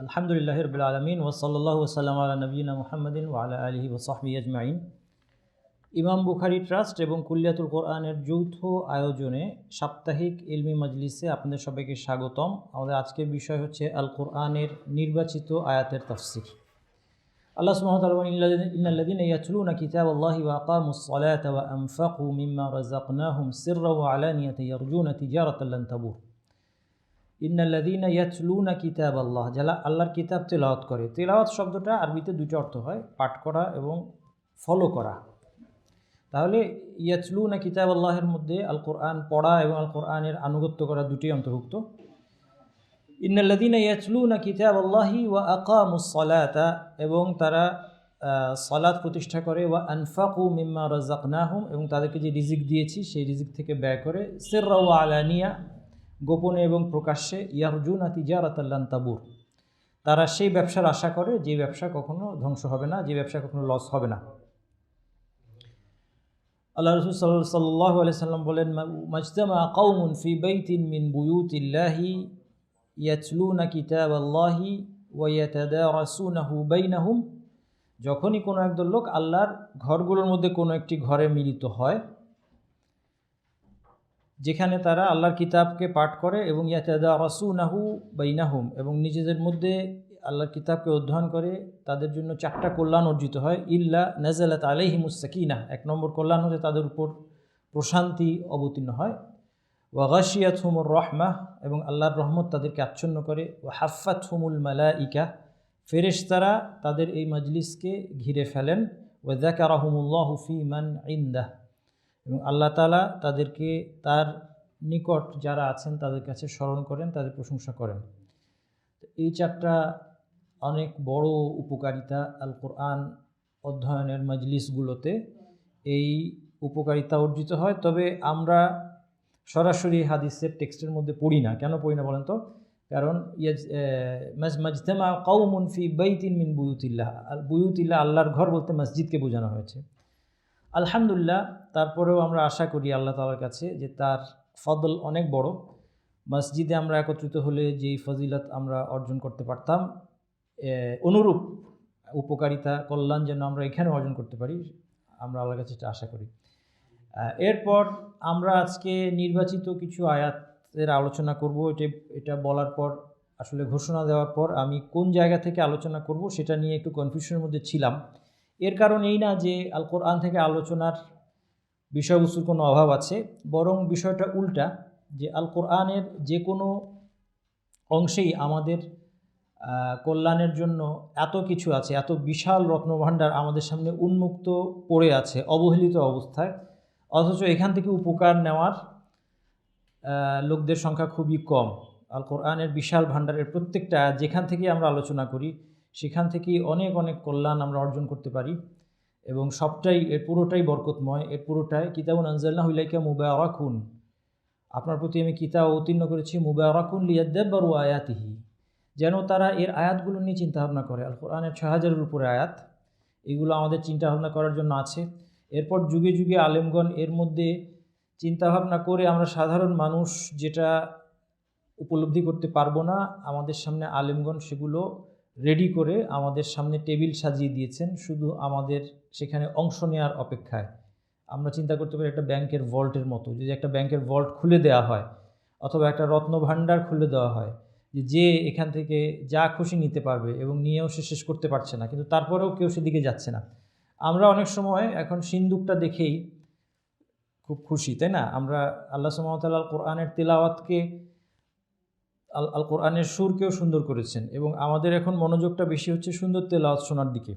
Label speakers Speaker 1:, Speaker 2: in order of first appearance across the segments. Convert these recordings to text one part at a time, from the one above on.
Speaker 1: আলহামদুলিল্লাহি রাব্বিল আলামিন ওয়া সাল্লাল্লাহু ওয়া সাল্লামা আলা নবিয়িনা মুহাম্মাদিন ওয়া আলা আলিহি ওয়া সাহবিহি আজমাইন। ইমাম বুখারী ট্রাস্ট এবং কুল্লিয়াতুল কোরআনের যৌথ আয়োজনে সাপ্তাহিক ইলমি মজলিসে আপনাদের সবাইকে স্বাগতম। আমাদের আজকের বিষয় হচ্ছে আল কোরআনের নির্বাচিত আয়াতের তাফসীর। আল্লাহ সুবহানাহু ওয়া তাআলা বলেন, ইন্নাল্লাযীনা ইয়াতলুনা কিতাবাল্লাহি ওয়া আকামুস সালাতা ওয়া আনফাকু মিম্মা রাযাকনাহুম সিররান ওয়া আলানিয়াতান ইয়ারজুনা তিজারাতান লান তাবুর। ইন্নাল্লাযীনা ইয়াতলুনা কিতাবাল্লাহ, যারা আল্লাহর কিতাব তেলাওয়াত করে। তেলাওয়াত শব্দটা আরবিতে দুটো অর্থ হয়, পাঠ করা এবং ফলো করা। তাহলে ইয়াতলুনা কিতাবাল্লাহের মধ্যে আল কোরআন পড়া এবং আল কোরআনের আনুগত্য করা দুটি অন্তর্ভুক্ত। ইন্নাল্লাযীনা ইয়াতলুনা কিতাবাল্লাহি ওয়া আকামুস সালাতা, এবং তারা সালাত প্রতিষ্ঠা করে, ওয়া আনফাকু মিম্মা রাযাকনাহুম, এবং তাদেরকে যে রিজিক দিয়েছি সেই রিজিক থেকে ব্যয় করে, সিররা ওয়া আলানিয়া, গোপনে এবং প্রকাশ্যে, ইয়ারজুনা তিজারাতান লান তাবুর, তারা সেই ব্যবসার আশা করে যে ব্যবসা কখনো ধ্বংস হবে না, যে ব্যবসা কখনো লস হবে না। আল্লাহ রাসূল সাল্লাল্লাহু আলাইহি সাল্লাম বলেন, মাজতামা কওমুন ফি বাইতিন মিন বুয়ুতিল্লাহি ইয়াতলুনা কিতাবাল্লাহি ওয়া ইয়াতাদারাসুনাহু বাইনাহুম, যখনই কোনো একদল লোক আল্লাহর ঘরগুলোর মধ্যে কোনো একটি ঘরে মিলিত হয়, যেখানে তারা আল্লাহর কিতাবকে পাঠ করে, এবং ইয়াতাদারাসুনাহু বাইনাহুম, এবং নিজেদের মধ্যে আল্লাহর কিতাবকে অধ্যয়ন করে, তাদের জন্য চারটা কল্যাণ অর্জিত হয়। ইল্লা নাযালাত আলাইহিমুস সাকিনাহ, এক নম্বর কল্যাণ হচ্ছে তাদের উপর প্রশান্তি অবতীর্ণ হয়। ওয়া গাশিয়াতহুমুর রাহমাহ, এবং আল্লাহর রহমত তাদেরকে আচ্ছন্ন করে। ওয়া হাফফাতহুমুল মালাইকা, ফেরেশতারা তাদের এই মজলিসকে ঘিরে ফেলেন। ওয়া যাকারাহুমুল্লাহু ফী মান ইনদাহ, এবং আল্লাহ তাআলা তাদেরকে তার নিকট যারা আছেন তাদের কাছে স্মরণ করেন, তাদের প্রশংসা করেন। এই চারটা অনেক বড় উপকারিতা আল কোরআন অধ্যয়নের মজলিসগুলোতে এই উপকারিতা অর্জিত হয়। তবে আমরা সরাসরি হাদিসের টেক্সটের মধ্যে পড়ি না। কেন পড়ি না বলেন তো? কারণ মাজতামা কওমুন ফি বাইতিন মিন বুয়ুতিল্লাহ, বুয়ুতিল্লাহ আল্লাহর ঘর বলতে মসজিদকে বোঝানো হয়েছে। আলহামদুলিল্লাহ, তারপরেও আমরা আশা করি আল্লাহ তাআলার কাছে যে তার ফদল অনেক বড়। মসজিদে আমরা একত্রিত হলে যেই ফজিলত আমরা অর্জন করতে পারতাম, অনুরূপ উপকারিতা কল্যাণ যেন আমরা এখানে অর্জন করতে পারি, আমরা আল্লাহর কাছে আশা করি। এরপর আমরা আজকে নির্বাচিত কিছু আয়াতের আলোচনা করব। এটা বলার পর, আসলে ঘোষণা দেওয়ার পর আমি কোন জায়গা থেকে আলোচনা করব সেটা নিয়ে একটু কনফিউশনের মধ্যে ছিলাম। এর কারণ এই না যে আল কোরআন থেকে আলোচনার বিষয়বস্তুর কোনো অভাব আছে, বরং বিষয়টা উল্টা, যে আল কোরআনের যে কোনো অংশেই আমাদের কল্যাণের জন্য এত কিছু আছে, এত বিশাল রত্নভাণ্ডার আমাদের সামনে উন্মুক্ত পড়ে আছে অবহেলিত অবস্থায়, অথচ এখান থেকে উপকার নেওয়ার লোকদের সংখ্যা খুবই কম। আল কোরআনের বিশাল ভাণ্ডারের প্রত্যেকটা যেখান থেকে আমরা আলোচনা করি সেখান থেকেই অনেক অনেক কল্যাণ আমরা অর্জন করতে পারি, এবং সবটাই, এর পুরোটাই বরকতময়। এর পুরোটাই কিতাবুন আনজালনাহু ইলাইকা মুবারাকুন, আপনার প্রতি আমি কিতাব অবতীর্ণ করেছি, মুবারাকুন লিয়াদাব্বারু আয়াতিহি, যেন তারা এর আয়াতগুলো নিয়ে চিন্তাভাবনা করে। আল কোরআনের ৬,০০০-এর উপরে আয়াত, এগুলো আমাদের চিন্তাভাবনা করার জন্য আছে। এরপর যুগে যুগে আলেমগণ এর মধ্যে চিন্তাভাবনা করে, আমরা সাধারণ মানুষ যেটা উপলব্ধি করতে পারবো না, আমাদের সামনে আলেমগণ সেগুলো রেডি করে আমাদের সামনে টেবিল সাজিয়ে দিয়েছেন, শুধু আমাদের সেখানে অংশ নেওয়ার অপেক্ষায়। আমরা চিন্তা করতে পারি একটা ব্যাংকের ভল্টের মতো, যদি একটা ব্যাংকের ভল্ট খুলে দেওয়া হয়, অথবা একটা রত্নভাণ্ডার খুলে দেওয়া হয়, যে এখান থেকে যা খুশি নিতে পারবে, এবং নিয়েও সে শেষ করতে পারছে না, কিন্তু তারপরেও কেউ সেদিকে যাচ্ছে না। আমরা অনেক সময় এখন সিন্দুকটা দেখেই খুব খুশি, তাই না? আমরা আল্লাহ সুবহানাহু ওয়া তাআলা কোরআনের তিলাওয়াতকে, আল কোরআনের সুরকেও সুন্দর করেছেন, এবং আমাদের এখন মনোযোগটা বেশি হচ্ছে সুন্দর তেলাওয়াত শোনার দিকে।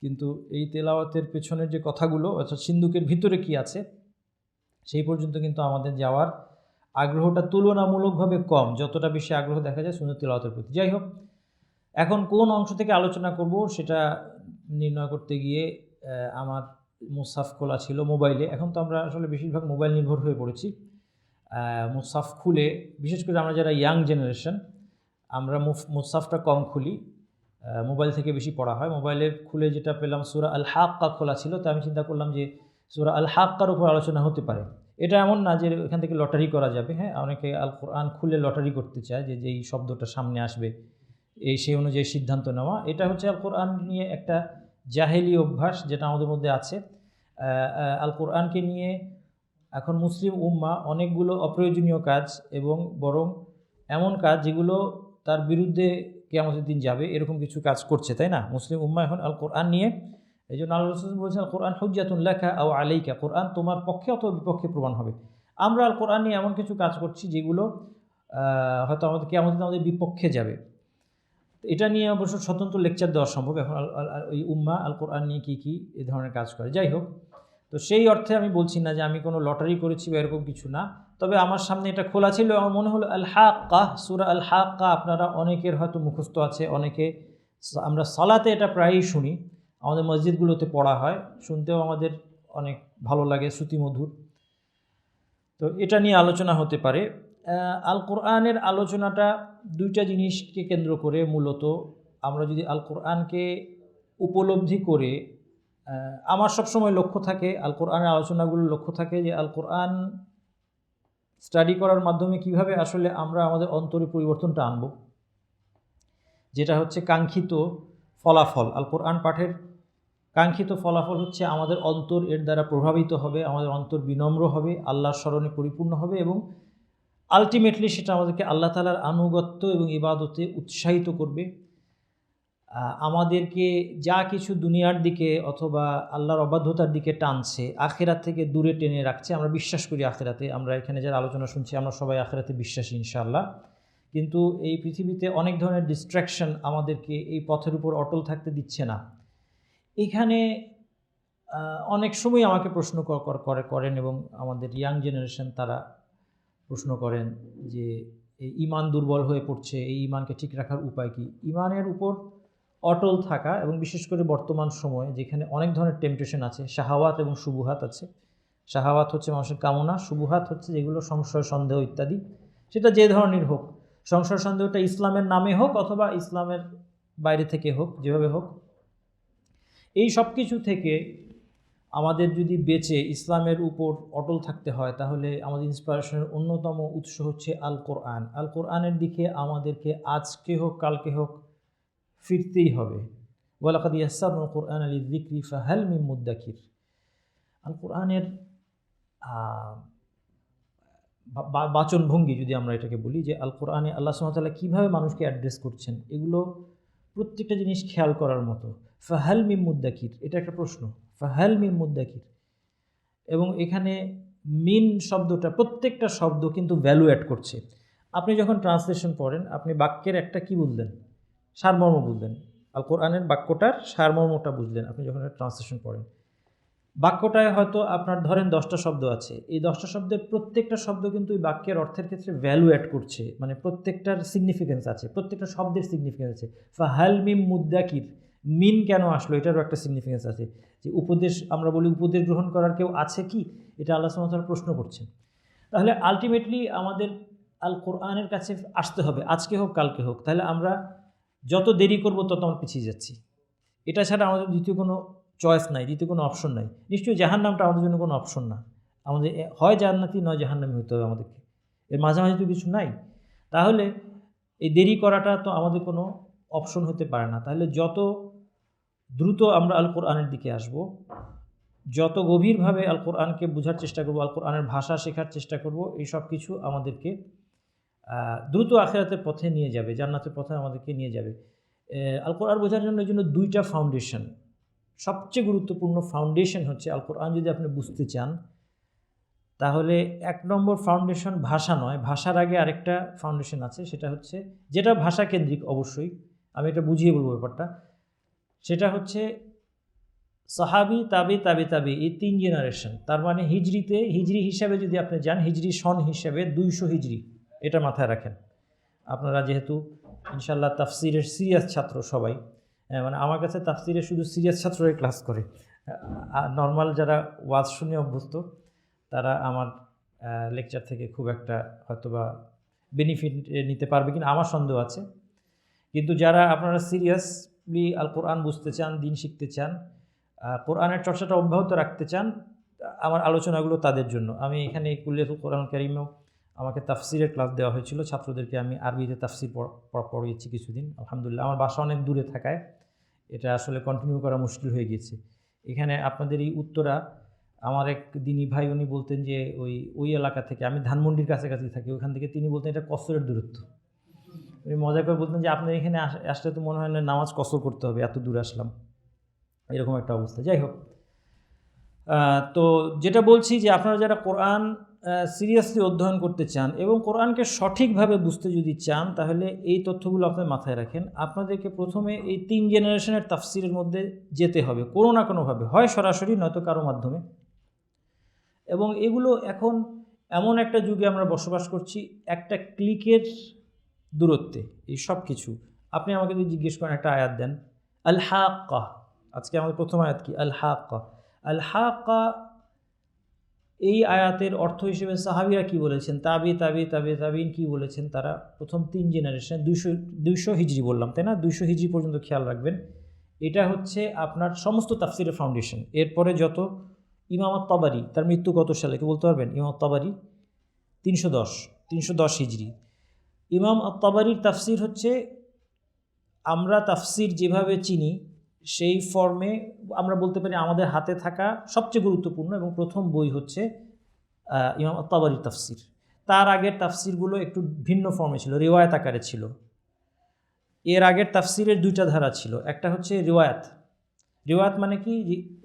Speaker 1: কিন্তু এই তেলাওয়াতের পেছনের যে কথাগুলো, অর্থাৎ সিন্দুকের ভিতরে কি আছে, সেই পর্যন্ত কিন্তু আমাদের যাওয়ার আগ্রহটা তুলনামূলকভাবে কম, যতটা বেশি আগ্রহ দেখা যায় সুন্দর তেলাওয়াতের প্রতি। যাই হোক, এখন কোন অংশ থেকে আলোচনা করব সেটা নির্ণয় করতে গিয়ে আমার মুসহাফ খোলা ছিল মোবাইলে। এখন তো আমরা আসলে বেশিরভাগ মোবাইল নির্ভর হয়ে পড়েছি। মুসহাফ খুলে, বিশেষ করে আমরা যারা ইয়াং জেনারেশন, আমরা মুসহাফটা কম খুলি, মোবাইল থেকে বেশি পড়া হয়। মোবাইলে খুলে যেটা পেলাম, সূরা আল হাক্কা খোলা ছিল, তো আমি চিন্তা করলাম যে সূরা আল হাক্কার উপর আলোচনা হতে পারে। এটা এমন না যে এখান থেকে লটারি করা যাবে। হ্যাঁ, অনেকে আল কোরআন খুলে লটারি করতে চায়, যে যেই শব্দটা সামনে আসবে সেই অনুযায়ী সিদ্ধান্ত নেওয়া, এটা হচ্ছে আল কোরআন নিয়ে একটা জাহেলি অভ্যাস যেটা আমাদের মধ্যে আছে। আল কোরআনকে নিয়ে এখন মুসলিম উম্মাহ অনেকগুলো অপ্রয়োজনীয় কাজ এবং বরং এমন কাজ যেগুলো তার বিরুদ্ধে কিয়ামতের দিন যাবে এরকম কিছু কাজ করছে, তাই না? মুসলিম উম্মাহ এখন আল কোরআন নিয়ে, এই জন্য আল্লাহ রাসূল বলেছেন আল কোরআন হুজ্জাতুন লাকা আও আলাইকা, কোরআন তোমার পক্ষে অথবা বিপক্ষে প্রমাণ হবে। আমরা আল কোরআন নিয়ে এমন কিছু কাজ করছি যেগুলো হয়তো আমাদের কিয়ামতের দিন আমাদের বিপক্ষে যাবে। এটা নিয়ে অবশ্য স্বতন্ত্র লেকচার দেওয়া সম্ভব এখন ওই উম্মাহ আল কোরআন নিয়ে কী কী এ ধরনের কাজ করে। যাই হোক, তো সেই অর্থে আমি বলছি না যে আমি কোনো লটারি করেছি বা এরকম কিছু না, তবে আমার সামনে এটা খোলা ছিল, আমার মনে হলো আল হাক্কা, সূরা আল হাক্কা আপনারা অনেকের হয়তো মুখস্থ আছে, অনেকে আমরা সালাতে এটা প্রায়ই শুনি, আমাদের মসজিদগুলোতে পড়া হয়, শুনতেও আমাদের অনেক ভালো লাগে, শ্রুতিমধুর। তো এটা নিয়ে আলোচনা হতে পারে। আল কোরআনের আলোচনাটা দুইটা জিনিসকে কেন্দ্র করে মূলত। আমরা যদি আল কোরআনকে উপলব্ধি করে, আমার সবসময় লক্ষ্য থাকে আল কোরআনের আলোচনাগুলোর লক্ষ্য থাকে যে আল কোরআন স্টাডি করার মাধ্যমে কিভাবে আসলে আমরা আমাদের অন্তরে পরিবর্তনটা আনব, যেটা হচ্ছে কাঙ্ক্ষিত ফলাফল। আল কোরআন পাঠের কাঙ্ক্ষিত ফলাফল হচ্ছে আমাদের অন্তর এর দ্বারা প্রভাবিত হবে, আমাদের অন্তর বিনম্র হবে, আল্লাহর স্মরণে পরিপূর্ণ হবে এবং আলটিমেটলি সেটা আমাদেরকে আল্লাহ তাআলার আনুগত্য এবং ইবাদতে উৎসাহিত করবে। আমাদেরকে যা কিছু দুনিয়ার দিকে অথবা আল্লাহর অবাধ্যতার দিকে টানছে, আখিরাত থেকে দূরে টেনে রাখছে। আমরা বিশ্বাস করি আখিরাতে, আমরা এখানে যারা আলোচনা শুনছি আমরা সবাই আখিরাতে বিশ্বাসী ইনশাআল্লাহ, কিন্তু এই পৃথিবীতে অনেক ধরনের ডিস্ট্র্যাকশন আমাদেরকে এই পথের উপর অটল থাকতে দিচ্ছে না। এখানে অনেক সময় আমাকে প্রশ্ন করেন এবং আমাদের ইয়াং জেনারেশন তারা প্রশ্ন করেন যে এই ঈমান দুর্বল হয়ে পড়ছে, এই ঈমানকে ঠিক রাখার উপায় কী? ঈমানের উপর অটল থাকা, এবং বিশেষ করে বর্তমান সময়ে যেখানে অনেক ধরনের টেম্পটেশন আছে, শাহাওয়াত এবং শুবুহাত আছে। শাহাওয়াত হচ্ছে মানুষের কামনা, শুবুহাত হচ্ছে যেগুলো সংশয় সন্দেহ ইত্যাদি, সেটা যে ধরনের হোক, সংশয় সন্দেহটা ইসলামের নামে হোক অথবা ইসলামের বাইরে থেকে হোক, যেভাবে হোক, এই সব কিছু থেকে আমাদের যদি বেঁচে ইসলামের উপর অটল থাকতে হয় তাহলে আমাদের ইন্সপিরেশনের অন্যতম উৎস হচ্ছে আল কোরআন। আল কোরআনের দিকে আমাদেরকে আজকে হোক কালকে হোক ফিরতেই হবে। ওয়ালাকাদ ইয়াসসারনাল কুরআনা লিযিকরি ফাহাল মিন মুদ্দাকির। আল কোরআনের বাচনভঙ্গি যদি আমরা এটাকে বলি, যে আল কোরআনে আল্লাহ সুবহানাহু ওয়া তাআলা কীভাবে মানুষকে অ্যাড্রেস করছেন, এগুলো প্রত্যেকটা জিনিস খেয়াল করার মতো। ফাহাল মিন মুদ্দাকির, এটা একটা প্রশ্ন, ফাহাল মিন মুদ্দাকির। এবং এখানে মিন শব্দটা, প্রত্যেকটা শব্দ কিন্তু ভ্যালু অ্যাড করছে। আপনি যখন ট্রান্সলেশন পড়েন আপনি বাক্যের একটা কি বুঝলেন, সারমর্ম বুঝলেন, আল কোরআনের বাক্যটার সারমর্মটা বুঝলেন আপনি যখন ট্রান্সলেশন পড়েন। বাক্যটায় হয়তো আপনার ধরেন 10টা শব্দ আছে, এই 10টা শব্দের প্রত্যেকটা শব্দ কিন্তু এই বাক্যের অর্থের ক্ষেত্রে ভ্যালু অ্যাড করছে, মানে প্রত্যেকটার সিগনিফিকেন্স আছে, প্রত্যেকটা শব্দের সিগনিফিকেন্স আছে। ফাহাল মিন মুদ্দাকির, মিন কেন আসলো এটারও একটা সিগনিফিকেন্স আছে, যে উপদেশ, আমরা বলি উপদেশ গ্রহণ করার কেউ আছে কি, এটা আল্লাহ সুবহানাহু ওয়া তাআলা প্রশ্ন করছেন। তাহলে আলটিমেটলি আমাদের আল কোরআনের কাছে আসতে হবে, আজকে হোক কালকে হোক। তাহলে আমরা যত দেরি করব তত আমরা পিছিয়ে যাচ্ছি। এটা ছাড়া আমাদের দ্বিতীয় কোনো চয়েস নাই, দ্বিতীয় কোনো অপশন নাই। নিশ্চয়ই জাহান্নামটা আমাদের জন্য কোনো অপশন না, আমাদের হয় জান্নাতি নয় জাহান্নামী হতে হবে আমাদেরকে, এর মাঝামাঝি তো কিছু নাই। তাহলে এই দেরি করাটা তো আমাদের কোনো অপশন হতে পারে না। তাহলে যত দ্রুত আমরা আল কোরআনের দিকে আসব, যত গভীরভাবে আল কোরআনকে বোঝার চেষ্টা করব, আল কোরআনের ভাষা শেখার চেষ্টা করব, এই সব কিছু আমাদেরকে দ্রুত আখিরাতের পথে নিয়ে যাবে, জান্নাতের পথে আমাদেরকে নিয়ে যাবে। আল কোরআন বোঝার জন্য এই জন্য দুইটা ফাউন্ডেশন, সবচেয়ে গুরুত্বপূর্ণ ফাউন্ডেশন হচ্ছে আল কোরআন যদি আপনি বুঝতে চান তাহলে 1 নম্বর ফাউন্ডেশন ভাষা নয়, ভাষার আগে আরেকটা ফাউন্ডেশন আছে, সেটা হচ্ছে, যেটা ভাষা কেন্দ্রিক অবশ্যই, আমি এটা বুঝিয়ে বলবো ব্যাপারটা, সেটা হচ্ছে সাহাবি তাবি তাবি তাবি, এই 3 জেনারেশন। তার মানে হিজরি হিসাবে যদি আপনি যান, হিজরি সন হিসাবে 200 হিজরি, এটা মাথায় রাখেন। আপনারা যেহেতু ইনশাল্লাহ তাফসিরের সিরিয়াস ছাত্র সবাই, মানে আমার কাছে তাফসিরের শুধু সিরিয়াস ছাত্ররাই ক্লাস করে, নর্মাল যারা ওয়াজ শুনে অভ্যস্ত তারা আমার লেকচার থেকে খুব একটা হয়তোবা বেনিফিট নিতে পারবে কিনা আমার সন্দেহ আছে। কিন্তু যারা আপনারা সিরিয়াসলি আল কোরআন বুঝতে চান, দিন শিখতে চান, কোরআনের চর্চাটা অব্যাহত রাখতে চান, আমার আলোচনাগুলো তাদের জন্য। আমি এখানে কুল্লিয়াতুল কোরআন কারীমেও আমাকে তাফসিরের ক্লাস দেওয়া হয়েছিল, ছাত্রদেরকে আমি আরবিতে তাফসির পড়িয়েছি কিছুদিন। আলহামদুলিল্লাহ, আমার বাসা অনেক দূরে থাকায় এটা আসলে কন্টিনিউ করা মুশকিল হয়ে গিয়েছে। এখানে আপনাদের এই উত্তরা, আমার এক দিনী ভাই উনি বলতেন যে ওই এলাকা থেকে, আমি ধানমন্ডির কাছাকাছি থাকি, ওখান থেকে তিনি বলতেন এটা কসরের দূরত্ব। উনি মজা করে বলতেন যে আপনার এখানে আসলে তো মনে হয় না নামাজ কসর করতে হবে, এত দূরে আসলাম, এরকম একটা অবস্থা। যাই হোক, তো যেটা বলছি যে আপনারা যারা কোরআন সিরিয়াসলি অধ্যয়ন করতে চান এবং কোরআনকে সঠিকভাবে বুঝতে যদি চান, তাহলে এই তথ্যগুলো আপনার মাথায় রাখেন। আপনাদেরকে প্রথমে এই 3 জেনারেশনের তাফসিরের মধ্যে যেতে হবে কোনো না কোনোভাবে, হয় সরাসরি নয়তো কারো মাধ্যমে। এবং এগুলো এখন এমন একটা যুগে আমরা বসবাস করছি, একটা ক্লিকের দূরত্বে এই সব কিছু। আপনি আমাকে যদি জিজ্ঞেস করেন একটা আয়াত দেন, আল হাক্কা, আজকে আমাদের প্রথম আয়াত কি? আল হাক্কা। আল হাক্কা, এই আয়াতের অর্থ হিসেবে সাহাবিরা কি বলেছেন, তাবিন কি বলেছেন, তারা প্রথম 3 জেনারেশন, 200 হিজরি বললাম তাই না, 200 হিজরি পর্যন্ত খেয়াল রাখবেন। এটা হচ্ছে আপনার সমস্ত তাফসিরের ফাউন্ডেশন। এরপরে যত ইমাম আত-তাবারি, তার মৃত্যু কত সালে কে বলতে পারবেন? ইমাম আত-তাবারি 310 হিজরি। ইমাম আত-তাবারির তাফসির হচ্ছে, আমরা তাফসির যেভাবে চিনি সেই ফর্মে আমরা বলতে পারি আমাদের হাতে থাকা সবচেয়ে গুরুত্বপূর্ণ এবং প্রথম বই হচ্ছে ইমাম আত-তাবারির তাফসির। তার আগের তাফসিরগুলো একটু ভিন্ন ফর্মে ছিল, রিওয়ায়াত আকারে ছিল। এর আগের তাফসিরের 2টা ধারা ছিল, একটা হচ্ছে রিওয়ায়াত মানে কি,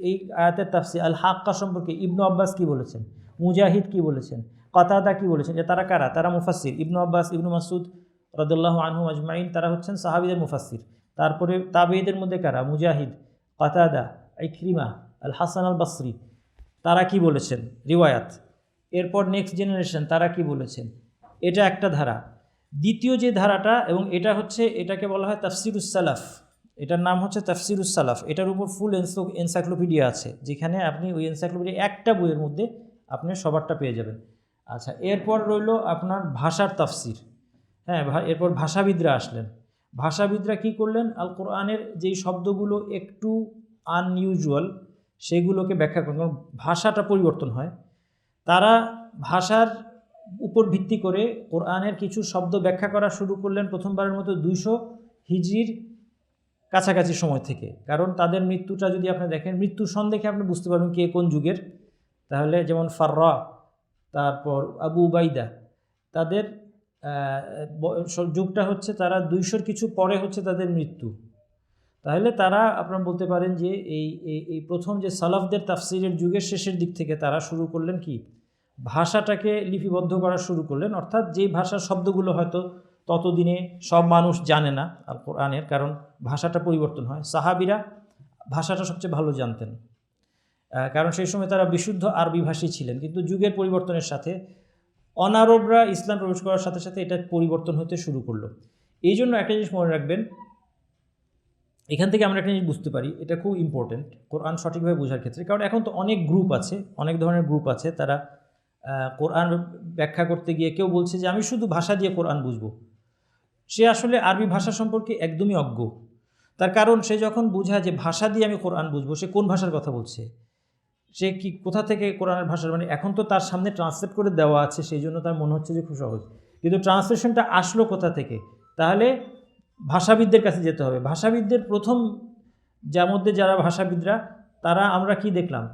Speaker 1: এই আয়াতের তাফসির আল হাক্কা সম্পর্কে ইবনু আব্বাস কি বলেছেন, মুজাহিদ কি বলেছেন, কাতাদা কি বলেছেন, তারা কারা? তারা মুফাসসির। ইবনু আব্বাস, ইবনু মাসউদ রাদিয়াল্লাহু আনহুম আজমাইন, তারা হচ্ছেন সাহাবীদের মুফাসসির। তারপরে তাবেঈদের মধ্যে কারা? মুজাহিদ, কাতাদা, ইকরিমা, আল হাসান আল বসরি, তারা কি বলেছেন, রিওয়ায়াত। এরপর নেক্সট জেনারেশন, তারা কি বলেছেন, এটা একটা ধারা। দ্বিতীয় যে ধারাটা, এবং এটা হচ্ছে, এটাকে বলা হয় তাফসিরুস সালাফ, এটার নাম হচ্ছে তাফসিরুস সালাফ। এটার উপর ফুল এনসাইক্লোপিডিয়া আছে, যেখানে আপনি ওই এনসাইক্লোপিডিয়া একটা বইয়ের মধ্যে আপনি সবারটা পেয়ে যাবেন। আচ্ছা, এরপর রইল আপনার ভাষার তাফসির। হ্যাঁ, এরপর ভাষাবিদরা আসলেন। ভাষাবিদরা কি করলেন, আল কোরআনের যেই শব্দগুলো একটু আনইউজুয়াল সেগুলোকে ব্যাখ্যা করেন, কারণ ভাষাটা পরিবর্তন হয়। তারা ভাষার উপর ভিত্তি করে কোরআনের কিছু শব্দ ব্যাখ্যা করা শুরু করলেন প্রথমবারের মতো 200 হিজরির কাছাকাছি সময় থেকে। কারণ তাদের মৃত্যুটা যদি আপনি দেখেন, মৃত্যুর সন দেখে আপনি বুঝতে পারবেন কে কোন যুগের। তাহলে যেমন ফাররা, তারপর আবু উবাইদা, তাদের যুগটা হচ্ছে, তারা 200 কিছু পরে হচ্ছে তাদের মৃত্যু। তাহলে তারা আপনারা বলতে পারেন যে এই প্রথম যে সালাফদের তাফসিরের যুগের শেষের দিক থেকে তারা শুরু করলেন কি, ভাষাটাকে লিপিবদ্ধ করা শুরু করলেন। অর্থাৎ যেই ভাষার শব্দগুলো হয়তো ততদিনে সব মানুষ জানে না আল কোরআনের, কারণ ভাষাটা পরিবর্তন হয়। সাহাবিরা ভাষাটা সবচেয়ে ভালো জানতেন, কারণ সেই সময় তারা বিশুদ্ধ আরবি ভাষী ছিলেন। কিন্তু যুগের পরিবর্তনের সাথে অনারবরা ইসলাম প্রবেশ করার সাথে সাথে এটা পরিবর্তন হতে শুরু করলো। এই জন্য একটা জিনিস মনে রাখবেন, এখান থেকে আমরা একটা জিনিস বুঝতে পারি, এটা খুব ইম্পর্টেন্ট কোরআন সঠিকভাবে বোঝার ক্ষেত্রে। কারণ এখন তো অনেক গ্রুপ আছে, অনেক ধরনের গ্রুপ আছে, তারা কোরআন ব্যাখ্যা করতে গিয়ে কেউ বলছে যে আমি শুধু ভাষা দিয়ে কোরআন বুঝবো। সে আসলে আরবি ভাষা সম্পর্কে একদমই অজ্ঞ। তার কারণ সে যখন বোঝায় যে ভাষা দিয়ে আমি কোরআন বুঝবো, সে কোন ভাষার কথা বলছে, সে কি কোথা থেকে কোরআনের ভাষার, মানে এখন তো তার সামনে ট্রান্সলেট করে দেওয়া আছে, সেই জন্য তার মনে হচ্ছে যে খুব সহজ, কিন্তু ট্রান্সলেশনটা আসলো কোথা থেকে? তাহলে ভাষাবিদদের কাছে যেতে হবে। ভাষাবিদদের প্রথম যার মধ্যে যারা ভাষাবিদরা, তারা আমরা কি দেখলাম,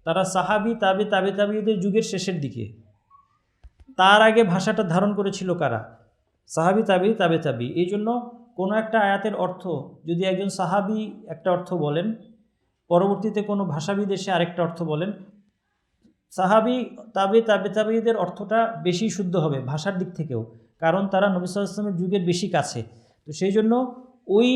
Speaker 1: তারা সাহাবি, তাবিদের যুগের শেষের দিকে। তার আগে ভাষাটা ধারণ করেছিল কারা? সাহাবি, তাবি। এই জন্য কোনো একটা আয়াতের অর্থ যদি একজন সাহাবি একটা অর্থ বলেন, পরবর্তীতে কোনো ভাষাবিদ এসে আরেকটা অর্থ বলেন, সাহাবি, তাবিদের অর্থটা বেশি শুদ্ধ হবে ভাষার দিক থেকেও, কারণ তারা নবী সাল্লাল্লাহু আলাইহি ওয়াসাল্লামের যুগের বেশি কাছে। তো সেই জন্য ওই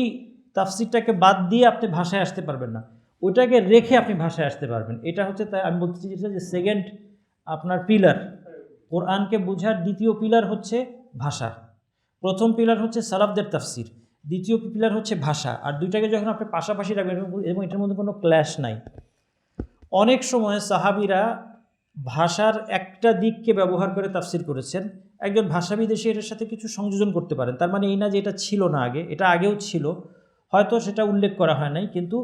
Speaker 1: তাফসিরটাকে বাদ দিয়ে আপনি ভাষায় আসতে পারবেন না, ওইটাকে রেখে আপনি ভাষায় আসতে পারবেন। এটা হচ্ছে, তাই আমি বলতে চাইছি যে সেকেন্ড আপনার পিলার, কোরআনকে বোঝার দ্বিতীয় পিলার হচ্ছে ভাষা। প্রথম পিলার হচ্ছে সালাফদের তাফসির, দ্বিতীয় পিলার হচ্ছে ভাষা। আর দুইটাকে যখন আপনি পাশাপাশি রাখবেন এবং এটার মধ্যে কোনো ক্ল্যাশ নাই। অনেক সময় সাহাবিরা ভাষার একটা দিককে ব্যবহার করে তাফসির করেছেন, একজন ভাষাবিদ এসে এটার সাথে কিছু সংযোজন করতে পারেন। তার মানে এই না যে এটা ছিল না আগে, এটা আগেও ছিল, হয়তো সেটা উল্লেখ করা হয় নাই, কিন্তু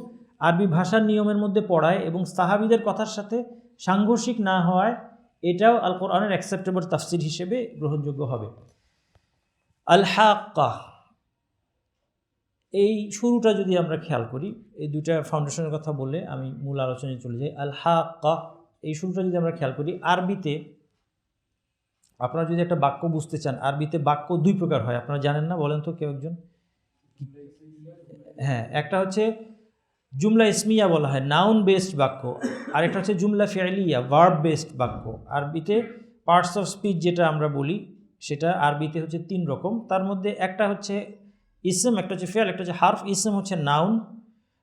Speaker 1: আরবি ভাষার নিয়মের মধ্যে পড়ায় এবং সাহাবিদের কথার সাথে সাংঘর্ষিক না হওয়ায় এটাও আল কোরআনের অ্যাকসেপ্টেবল তাফসির হিসেবে গ্রহণযোগ্য হবে। আল হাক্কা, এই শুরুটা যদি আমরা খেয়াল করি, এই দুইটা ফাউন্ডেশনের কথা বলে আমি মূল আলোচনায় চলে যাই। আল হাক্কা, এই শুরুটা যদি আমরা খেয়াল করি, আরবিতে আপনারা যদি একটা বাক্য বুঝতে চান, আরবিতে বাক্য দুই প্রকার হয়, আপনারা জানেন না? বলেন তো কেউ একজন। হ্যাঁ, একটা হচ্ছে জুমলা ইসমিয়া বলা হয়, নাউন বেসড বাক্য, আর একটা হচ্ছে জুমলা ফি'লিয়া, ভার্ব বেসড বাক্য। আরবিতে পার্টস অফ স্পিচ যেটা আমরা বলি, সেটা আরবিতে হচ্ছে 3 রকম। তার মধ্যে একটা হচ্ছে ইসম, একটা হচ্ছে ফেল, একটা হচ্ছে হার্ফ। ইসম হচ্ছে নাউন,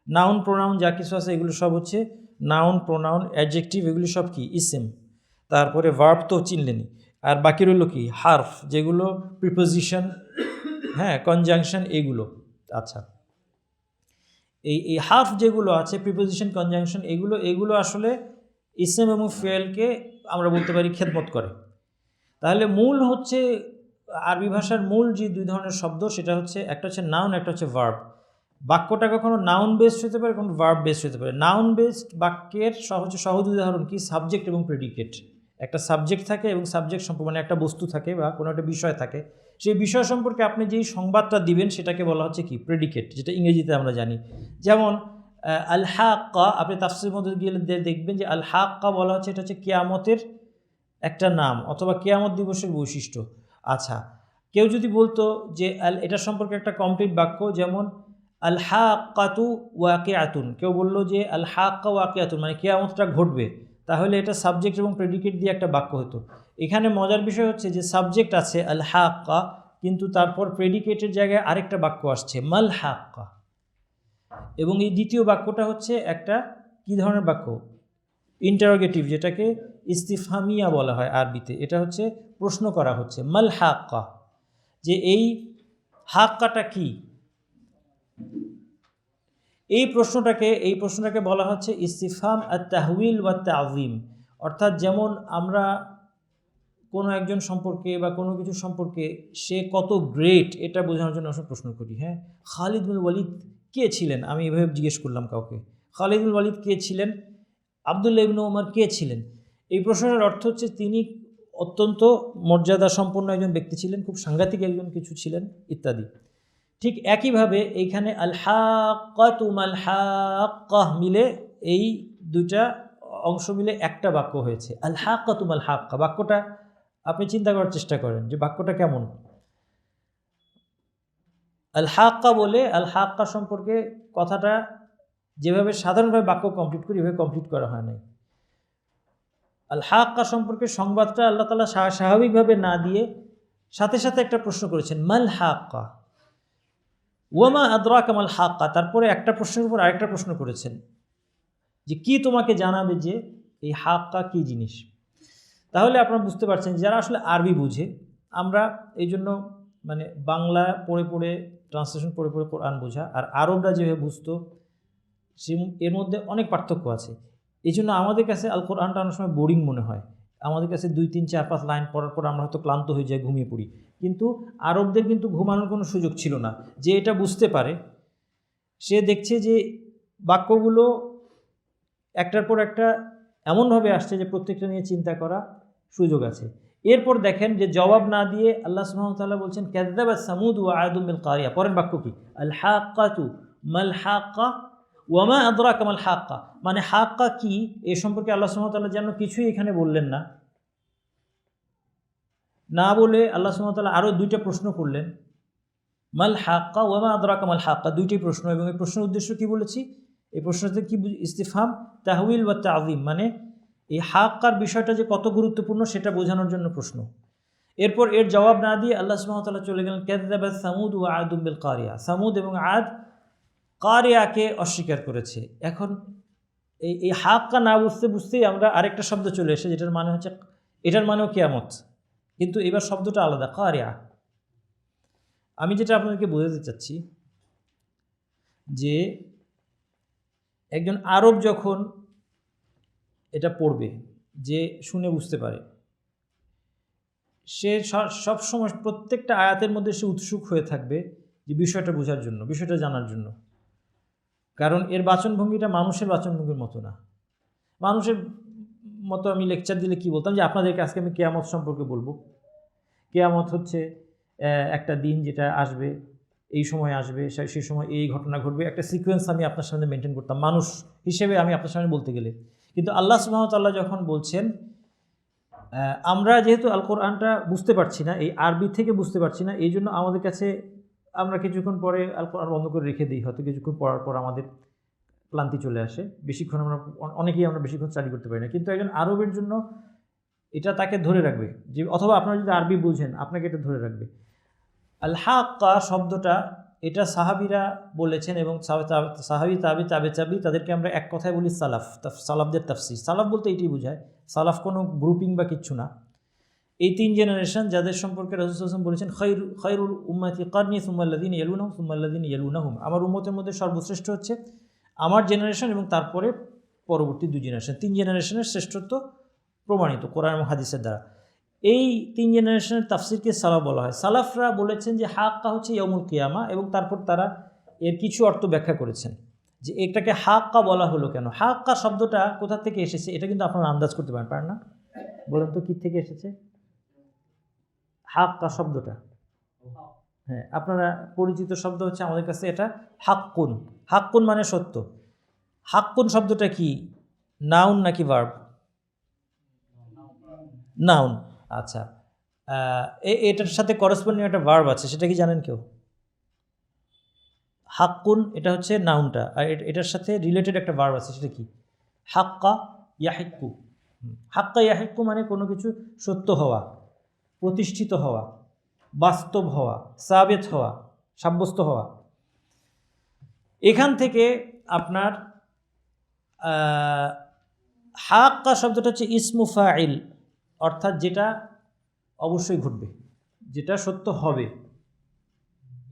Speaker 1: নাউন প্রোনাউন যা কিছু আছে এগুলো সব হচ্ছে নাউন, প্রোনাউন, অ্যাডজেক্টিভ, এগুলি সব কি ইসম। তারপরে ভার্ব তো চিনলেনি, আর বাকি রইল কি হার্ফ, যেগুলো প্রিপোজিশন, হ্যাঁ, কনজাংশন, এগুলো। আচ্ছা, এই হার্ফ যেগুলো আছে, প্রিপোজিশন, কনজাংশন, এগুলো আসলে ইসম এবং ফেলকে আমরা বলতে পারি খেদমত করে। তাহলে মূল হচ্ছে আরবি ভাষার মূল যে 2 ধরনের শব্দ, সেটা হচ্ছে একটা হচ্ছে নাউন, একটা হচ্ছে ভার্ব। বাক্যটা কখনো নাউন বেসড হতে পারে, কোনো ভার্ব বেসড হতে পারে। নাউন বেসড বাক্যের সহজ উদাহরণ কি? সাবজেক্ট এবং প্রেডিকেট। একটা সাবজেক্ট থাকে এবং সাবজেক্ট সম্পর্কে, মানে একটা বস্তু থাকে বা কোনো একটা বিষয় থাকে, সেই বিষয় সম্পর্কে আপনি যেই সংবাদটা দিবেন সেটাকে বলা হচ্ছে কি? প্রেডিকেট, যেটা ইংরেজিতে আমরা জানি। যেমন আল হাক্কা, আপনি তাফসীরের মধ্যে গেলে দেখবেন যে আল হাক্কা বলা হচ্ছে, এটা হচ্ছে কিয়ামতের একটা নাম অথবা কিয়ামত দিবসের বৈশিষ্ট্য। আচ্ছা, কেউ যদি বলতো যে এটা সম্পর্কে একটা কমপ্লিট বাক্য, যেমন আল হাক্কাতু ওয়াকিআতুন, কেউ বললো যে আল হাক্কা ওয়াকিআতুন মানে কিয়ামতটা ঘটবে, তাহলে এটা সাবজেক্ট এবং প্রেডিকেট দিয়ে একটা বাক্য হতো। এখানে মজার বিষয় হচ্ছে যে সাবজেক্ট আছে আল হাক্কা, কিন্তু তারপর প্রেডিকেটের জায়গায় আরেকটা বাক্য আসছে মাল হাক্কা, এবং এই দ্বিতীয় বাক্যটা হচ্ছে একটা কী ধরনের বাক্য? ইন্টারোগেটিভ, যেটাকে ইস্তিফহামিয়া বলা হয় আরবিতে। এটা হচ্ছে প্রশ্ন করা হচ্ছে, মাল হাক্কা, যে এই হাক্কাটা কি? এই প্রশ্নটাকে বলা হচ্ছে ইস্তিফহাম আত-তাহওয়িল ওয়া তা'যীম। অর্থাৎ যেমন আমরা কোনো একজন সম্পর্কে বা কোনো কিছু সম্পর্কে সে কত গ্রেট, এটা বোঝানোর জন্য আমরা প্রশ্ন করি। হ্যাঁ, খালিদ বিন ওয়ালিদ কে ছিলেন? আমি এভাবে জিজ্ঞেস করলাম কাউকে, খালিদ বিন ওয়ালিদ কে ছিলেন? আবদুল্লাহ ইবনে ওমর কে ছিলেন? এই প্রশ্নের অর্থ হচ্ছে তিনি অত্যন্ত মর্যাদা সম্পন্ন একজন ব্যক্তি ছিলেন, খুব সাংঘাতিক একজন কিছু ছিলেন, ইত্যাদি। ঠিক একইভাবে এইখানে আল হাক্কাতু মাল হাক্কাহ মিলে, এই দুইটা অংশ মিলে একটা বাক্য হয়েছে, আল হাক্কাতু মাল হাক্কা। বাক্যটা আপনি চিন্তা করার চেষ্টা করেন যে বাক্যটা কেমন। আল হাক্কা বলে আল হাক্কা সম্পর্কে কথাটা যেভাবে সাধারণভাবে বাক্য কমপ্লিট করি, এভাবে কমপ্লিট করা হয় নাই। আল হাক্কা সম্পর্কে সংবাদটা আল্লাহ তাআলা স্বাভাবিকভাবে না দিয়ে সাথে সাথে একটা প্রশ্ন করেছেন, মাল হাক্কা ওয়ামা আদরাকা মাল হাক্কা। তারপরে একটা প্রশ্নের উপর আরেকটা প্রশ্ন করেছেন যে কি তোমাকে জানাবে যে এই হাক্কা কী জিনিস। তাহলে আপনারা বুঝতে পারছেন, যারা আসলে আরবি বুঝে, আমরা এই জন্য মানে বাংলা পড়ে পড়ে, ট্রান্সলেশন পড়ে পড়ে কোরআন বোঝা, আর আরবরা যেভাবে বুঝতো এর মধ্যে অনেক পার্থক্য আছে। এই জন্য আমাদের কাছে আল কোরআনটা অনেক সময় বোরিং মনে হয়। আমাদের কাছে 2, 3, 4, 5 লাইন পড়ার পর আমরা হয়তো ক্লান্ত হয়ে যাই, ঘুমিয়ে পড়ি। কিন্তু আরবদের কিন্তু ঘুমানোর কোনো সুযোগ ছিল না। যে এটা বুঝতে পারে, সে দেখছে যে বাক্যগুলো একটার পর একটা এমনভাবে আসছে যে প্রত্যেকটা নিয়ে চিন্তা করা সুযোগ আছে। এরপর দেখেন যে জবাব না দিয়ে আল্লাহ সুবহানাহু ওয়া তাআলা বলছেন কাযযাবা সামুদ ওয়া আদুম বিল কারিয়া। পরের বাক্য কি? আল হাক্কাতু মাল হাক্কা ওয়ামা আদরাকা মাল হাক্কা, মানে হাক্কা কি এ সম্পর্কে আল্লাহ সুবহানাহু ওয়া তাআলা যেন কিছুই এখানে বললেন না। না বলে আল্লাহ সুবহানাহু ওয়া তাআলা আরও 2টা প্রশ্ন করলেন, মাল হাক্কা ওয়ামা আদরাকা মাল হাক্কা, 2টি প্রশ্ন। এবং এই প্রশ্নের উদ্দেশ্য কি বলেছি? এই প্রশ্নতে কি ইস্তিফহাম তাহওয়িল ওয়া তা'যীম, মানে এই হাক্কার বিষয়টা যে কত গুরুত্বপূর্ণ সেটা বোঝানোর জন্য প্রশ্ন। এরপর এর জবাব না দিয়ে আল্লাহ সুবহানাহু ওয়া তাআলা চলে গেলেন কাযযাবা সামুদ ওয়া আদুম বিল কারিয়া। সামুদ এবং আদ কারিয়াকে অস্বীকার করেছে। এখন এই হাক্কা না বুঝতেই আমরা আরেকটা শব্দ চলে এসে, যেটার মানে হচ্ছে, এটার মানেও কিয়ামত, কিন্তু এবার শব্দটা আলাদা, কারিয়া। আমি যেটা আপনাদেরকে বোঝাতে চাচ্ছি যে একজন আরব যখন এটা পড়বে, যে শুনে বুঝতে পারে, সে সবসময় প্রত্যেকটা আয়াতের মধ্যে সে উৎসুক হয়ে থাকবে যে বিষয়টা বোঝার জন্য, বিষয়টা জানার জন্য। কারণ এর বাচনভঙ্গিটা মানুষের বাচনভঙ্গির মতো না। মানুষের মতো আমি লেকচার দিলে কি বলতাম, যে আপনাদেরকে আজকে আমি কিয়ামত সম্পর্কে বলবো। কিয়ামত হচ্ছে একটা দিন যেটা আসবে, এই সময় আসবে, সেই সময় এই ঘটনা ঘটবে, একটা সিকোয়েন্স আমি আপনার সামনে মেনটেন করতাম মানুষ হিসেবে আমি আপনার সামনে বলতে গেলে। কিন্তু আল্লাহ সুবহানাহু ওয়া তাআলা যখন বলছেন, আমরা যেহেতু আল কোরআনটা বুঝতে পারছি না, এই আরবি থেকে বুঝতে পারছি না, এই জন্য আমাদের কাছে আমরা কিছুক্ষণ পরে আল কোরআন বন্ধ করে রেখে দিই, হয়তো কিছুক্ষণ পড়ার পর আমাদের ক্লান্তি চলে আসে, বেশিক্ষণ অনেকেই আমরা বেশিক্ষণ স্টাডি করতে পারি না। কিন্তু একজন আরবের জন্য এটা তাকে ধরে রাখবে, যে অথবা আপনারা যদি আরবি বুঝেন আপনাকে এটা ধরে রাখবে। আল হাক্কা শব্দটা এটা সাহাবিরা বলেছেন, এবং সাহাবি তাবে তাদেরকে আমরা এক কথায় বলি সালাফ, সালাফদের তাফসীর। সালাফ বলতে এটাই বোঝায়, সালাফ কোনো গ্রুপিং বা কিচ্ছু না। এই 3 জেনারেশন যাদের সম্পর্কে রাসূল সাল্লাল্লাহু আলাইহি ওয়াসাল্লাম বলেছেন খায়রুল উম্মতি কারনি সুম্মা আল্লাযিনা ইয়ালুনাহুম সুম্মা আল্লাযিনা ইয়ালুনাহুম, আমার উম্মতের মধ্যে সর্বশ্রেষ্ঠ হচ্ছে আমার জেনারেশন এবং তারপরে পরবর্তী 2 জেনারেশন। 3 জেনারেশনের শ্রেষ্ঠত্ব প্রমাণিত কোরআন এবং হাদিসের দ্বারা। এই 3 জেনারেশনের তাফসিরকে সালাফ বলা হয়। সালাফরা বলেছেন যে হাক্কা হচ্ছে ইয়াউমুল কিয়ামা, এবং তারপর তারা এর কিছু অর্থ ব্যাখ্যা করেছেন যে এটাকে হাক্কা বলা হলো কেন। হাক্কা শব্দটা কোথা থেকে এসেছে এটা কিন্তু আপনারা আন্দাজ করতে পারেন না? বলেন তো কী থেকে এসেছে হাক্কা শব্দটা? হ্যাঁ, আপনারা পরিচিত শব্দ হচ্ছে আমাদের কাছে এটা হাক্কুন। হাক্কুন মানে সত্য। হাক্কুন শব্দটা কি, নাউন নাকি ভার্ব? নাউন। আচ্ছা, এটার সাথে করসপন্ডিং একটা ভার্ব আছে, সেটা কি জানেন কেউ? হাক্কুন এটা হচ্ছে নাউনটা, আর এটার সাথে রিলেটেড একটা ভার্ব আছে, সেটা কি? হাক্কা ইয়াহিক্কু। হাক্কা ইয়াহিক্কু মানে কোনো কিছু সত্য হওয়া, প্রতিষ্ঠিত হওয়া, বাস্তব হওয়া, সাবেত হওয়া, সাব্যস্ত হওয়া। এখান থেকে আপনার হাক্কা শব্দটা হচ্ছে ইসমু ফাইল, অর্থাৎ যেটা অবশ্যই ঘটবে, যেটা সত্য হবে।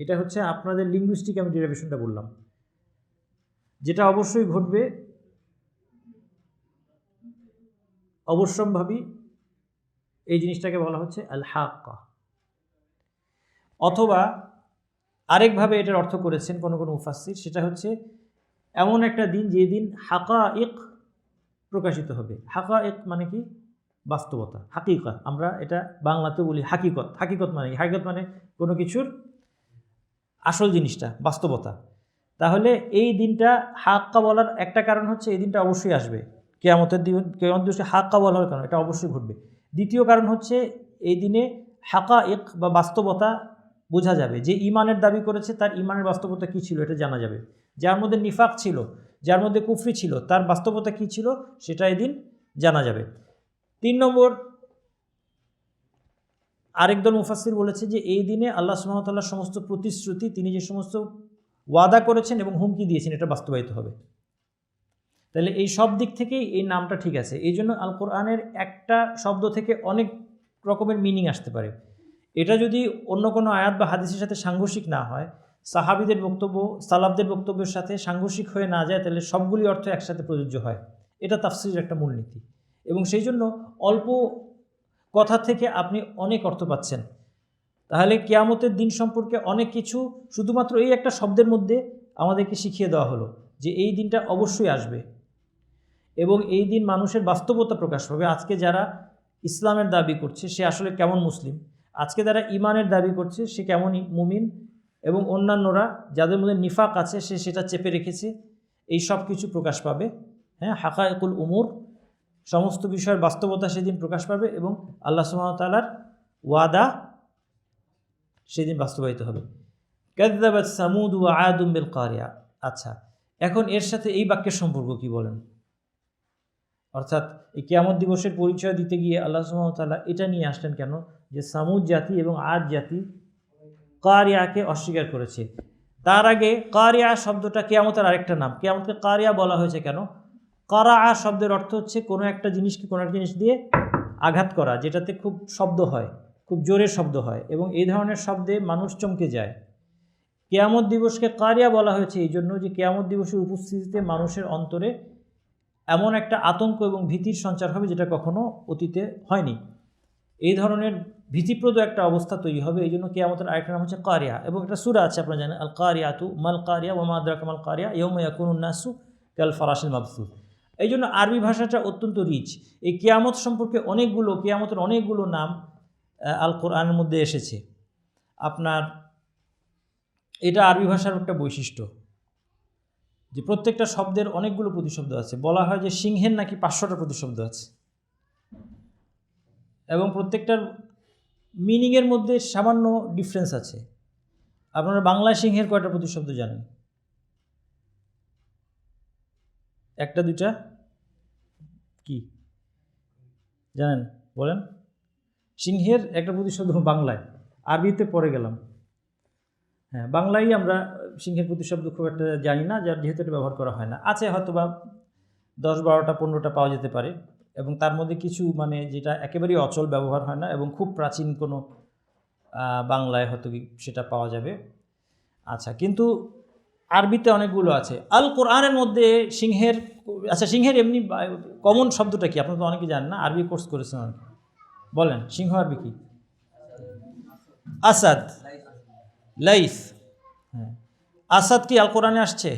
Speaker 1: এটা হচ্ছে আপনাদের লিঙ্গুইস্টিক আমি ডেরিভেশনটা বললাম, যেটা অবশ্যই ঘটবে, অবশ্যম্ভাবী, এই জিনিসটাকে বলা হচ্ছে আল হাক্কা। অথবা আরেকভাবে এটার অর্থ করেছেন কোনো কোনো মুফাসসির, সেটা হচ্ছে এমন একটা দিন যেদিন হাকাইক প্রকাশিত হবে। হাকাইক মানে কি? বাস্তবতা, হাকিকা। আমরা এটা বাংলাতে বলি হাকিকত। হাকিকত মানে কি? হাকিকত মানে কোনো কিছুর আসল জিনিসটা, বাস্তবতা। তাহলে এই দিনটা হাক্কা বলার একটা কারণ হচ্ছে এই দিনটা অবশ্যই আসবে, কিয়ামতের দিবসে হাক্কা বলা হয় কেন, এটা অবশ্যই ঘটবে। দ্বিতীয় কারণ হচ্ছে এই দিনে হাকাইক বা বাস্তবতা বোঝা যাবে, যে ইমানের দাবি করেছে তার ইমানের বাস্তবতা কী ছিল এটা জানা যাবে। যার মধ্যে নিফাক ছিল, যার মধ্যে কুফরি ছিল, তার বাস্তবতা কী ছিল সেটা এদিন জানা যাবে। 3 নম্বর, আরেকদল মুফাসসির বলেছে যে এই দিনে আল্লাহ সুবহানাহু ওয়া তাআলার সমস্ত প্রতিশ্রুতি, তিনি যে সমস্ত ওয়াদা করেছেন এবং হুমকি দিয়েছেন, এটা বাস্তবায়িত হবে। তাহলে এই সব দিক থেকেই এই নামটা ঠিক আছে। এই জন্য আল কোরআনের একটা শব্দ থেকে অনেক রকমের মিনিং আসতে পারে। এটা যদি অন্য কোনো আয়াত বা হাদিসের সাথে সাংঘর্ষিক না হয়, সাহাবীদের বক্তব্য, সালাফদের বক্তব্যের সাথে সাংঘর্ষিক হয়ে না যায়, তাহলে সবগুলি অর্থ একসাথে প্রযোজ্য হয়। এটা তাফসীরের একটা মূলনীতি, এবং সেই জন্য অল্প কথা থেকে আপনি অনেক অর্থ পাচ্ছেন। তাহলে কিয়ামতের দিন সম্পর্কে অনেক কিছু শুধুমাত্র এই একটা শব্দের মধ্যে আমাদেরকে শিখিয়ে দেওয়া হলো, যে এই দিনটা অবশ্যই আসবে এবং এই দিন মানুষের বাস্তবতা প্রকাশ পাবে। আজকে যারা ইসলামের দাবি করছে সে আসলে কেমন মুসলিম, আজকে যারা ইমানের দাবি করছে সে কেমন মুমিন, এবং অন্যান্যরা যাদের মধ্যে নিফাক আছে সে সেটা চেপে রেখেছে, এই সব কিছু প্রকাশ পাবে। হ্যাঁ, হাকায়কুল উমুর, সমস্ত বিষয়ের বাস্তবতা সেদিন প্রকাশ পাবে, এবং আল্লাহ সুবহানাহু ওয়া তাআলার ওয়াদা সেদিন বাস্তবায়িত হবে। কাযযাবাত সামুদ ওয়া আদুম বিল কারিয়া। আচ্ছা, এখন এর সাথে এই বাক্যের সম্পর্ক কি বলেন? অর্থাৎ এই কিয়ামত দিবসের পরিচয় দিতে গিয়ে আল্লাহ সুবহানাহু ওয়া তাআলা এটা নিয়ে আসলেন কেন, যে সামুদ জাতি এবং আদ জাতি কারিয়াকে অস্বীকার করেছে। তার আগে কারিয়া শব্দটা কিয়ামতের আরেকটা নাম। কিয়ামতকে কারিয়া বলা হয়েছে কেন? কারাআ শব্দের অর্থ হচ্ছে কোনো একটা জিনিসকে কোনো একটা জিনিস দিয়ে আঘাত করা, যেটাতে খুব শব্দ হয়, খুব জোরে শব্দ হয়, এবং এই ধরনের শব্দে মানুষ চমকে যায়। কিয়ামত দিবসকে কারিয়া বলা হয়েছে এই জন্য যে কিয়ামত দিবসের উপস্থিতিতে মানুষের অন্তরে এমন একটা আতঙ্ক এবং ভীতির সঞ্চার হবে যেটা কখনো অতীতে হয়নি। এই ধরনের ভীতিপ্রদ একটা অবস্থা তৈরি হবে, এই জন্য কিয়ামতের আরেকটা নাম হচ্ছে কারিয়া। এবং একটা সূরা আছে, আপনারা জানেন, আল কারিয়াতু মাল কারিয়া ওয়া মা আদরাকা মাল কারিয়া ইয়াউমা ইয়াকুনুন নাসু কাল ফারাশিল মাবসুস। এই জন্য আরবি ভাষাটা অত্যন্ত রিচ। এই কিয়ামত সম্পর্কে কিয়ামতের অনেকগুলো নাম আল কোরআনের মধ্যে এসেছে। আপনার এটা আরবি ভাষার একটা বৈশিষ্ট্য যে প্রত্যেকটা শব্দের অনেকগুলো প্রতিশব্দ আছে। বলা হয় যে সিংহের নাকি 500টা প্রতিশব্দ আছে এবং প্রত্যেকটার মিনিংয়ের মধ্যে সামান্য ডিফারেন্স আছে। আপনারা বাংলায় সিংহের কয়টা প্রতিশব্দ জানেন? একটা দুইটা কি জানেন বলেন? সিংহের একটা প্রতিশব্দ বাংলায়, আরবিতে পরে গেলাম। হ্যাঁ, বাংলায় আমরা সিংহের প্রতিশব্দ খুব একটা জানি না, যার যেহেতু এটা ব্যবহার করা হয় না। আছে হয়তো বা 10, 12টা, 15টা পাওয়া যেতে পারে, এবং তার মধ্যে কিছু মানে যেটা একেবারেই অচল, ব্যবহার হয় না, এবং খুব প্রাচীন কোনো বাংলায় হয়তো সেটা পাওয়া যাবে। আচ্ছা, কিন্তু আরবিতে অনেকগুলো আছে। আল কোরআনের মধ্যে সিংহের, আচ্ছা সিংহের এমনি কমন শব্দটা কি? আপনারা তো অনেকে জানেন না, আরবি কোর্স করেছেন অনেকে। বলেন সিংহ আরবি কি? আসাদ, লাইস। হ্যাঁ, আসাদ কি আল কোরআনে আসছে?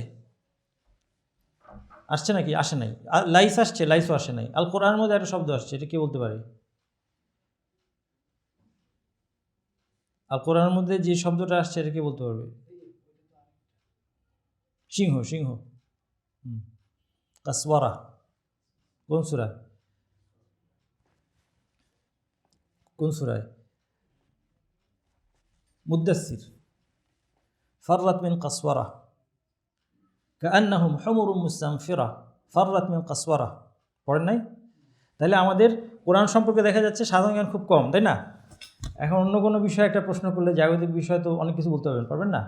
Speaker 1: আসছে নাকি? আসে নাই। লাইস আসছে? লাইসও আসে নাই। আল কোরআনের মধ্যে একটা শব্দ আসছে, এটা কে বলতে পারে? আল কোরআনের মধ্যে যে শব্দটা আসছে এটা কে বলতে পারবে? সিংহ, সিংহ। কাসওয়ারা কোন সূরায়? কোন সূরায়? মুদ্দাসসির। ফাররাত মিন কাসওয়ারা কাআন্নাহুম হুমুরুম মুস্তানফিরা ফাররাত মিন কাসওয়ারা। পড়েন নাই? তাহলে আমাদের কোরআন সম্পর্কে দেখা যাচ্ছে সাধারণ জ্ঞান খুব কম, তাই না? এখন অন্য কোনো বিষয়ে একটা প্রশ্ন করলে, জাগতিক বিষয় তো অনেক কিছু বলতে পারবেন না?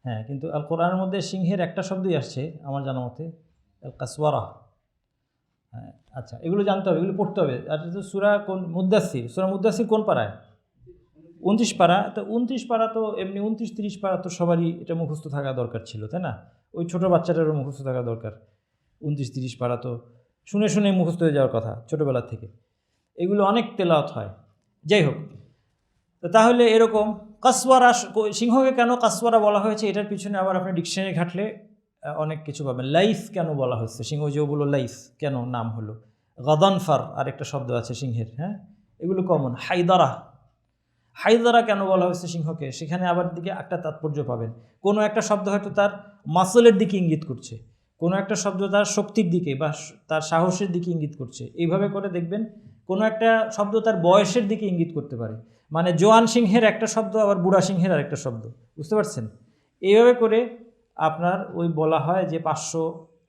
Speaker 1: হ্যাঁ, কিন্তু আল কোরআনের মধ্যে সিংহের একটা শব্দই আসছে আমার জানা মতে, আল কাসওয়ারা। হ্যাঁ, আচ্ছা, এগুলো জানতে হবে, এগুলো পড়তে হবে। আর সূরা কোন? মুদ্দাসসির। সূরা মুদ্দাসসির কোন পারায়? 29 পারা। তো 29 পারা তো এমনি 29-30 পারা তো সবারই এটা মুখস্থ থাকা দরকার ছিল, তাই না? ওই ছোটো বাচ্চাটারও মুখস্থ থাকা দরকার। 29-30 পারা তো শুনে শুনে মুখস্থ হয়ে যাওয়ার কথা ছোটোবেলার থেকে। এগুলো অনেক তেলাওয়াত হয়। যাই হোক, তাহলে এরকম কাসওয়ারা, সিংহকে কেন কাসওয়ারা বলা হয়েছে এটার পিছনে আবার আপনি ডিকশনারি ঘাটলে অনেক কিছু পাবেন। লাইস কেন বলা হচ্ছে? সিংহ যেগুলো লাইস কেন নাম হলো? গদানফার আরেকটা শব্দ আছে সিংহের। হ্যাঁ, এগুলো কমন। হায়দারা, হায়দারা কেন বলা হয়েছে সিংহকে? সেখানে আবার দিকে একটা তাৎপর্য পাবেন। কোনো একটা শব্দ হয়তো তার মাসলের দিকে ইঙ্গিত করছে, কোনো একটা শব্দ তার শক্তির দিকে বা তার সাহসের দিকে ইঙ্গিত করছে। এইভাবে করে দেখবেন কোনো একটা শব্দ তার বয়সের দিকে ইঙ্গিত করতে পারে। মানে জোয়ান সিংহের একটা শব্দ, আবার বুড়া সিংহের আরেকটা শব্দ। বুঝতে পারছেন? এইভাবে করে আপনার ওই বলা হয় যে 500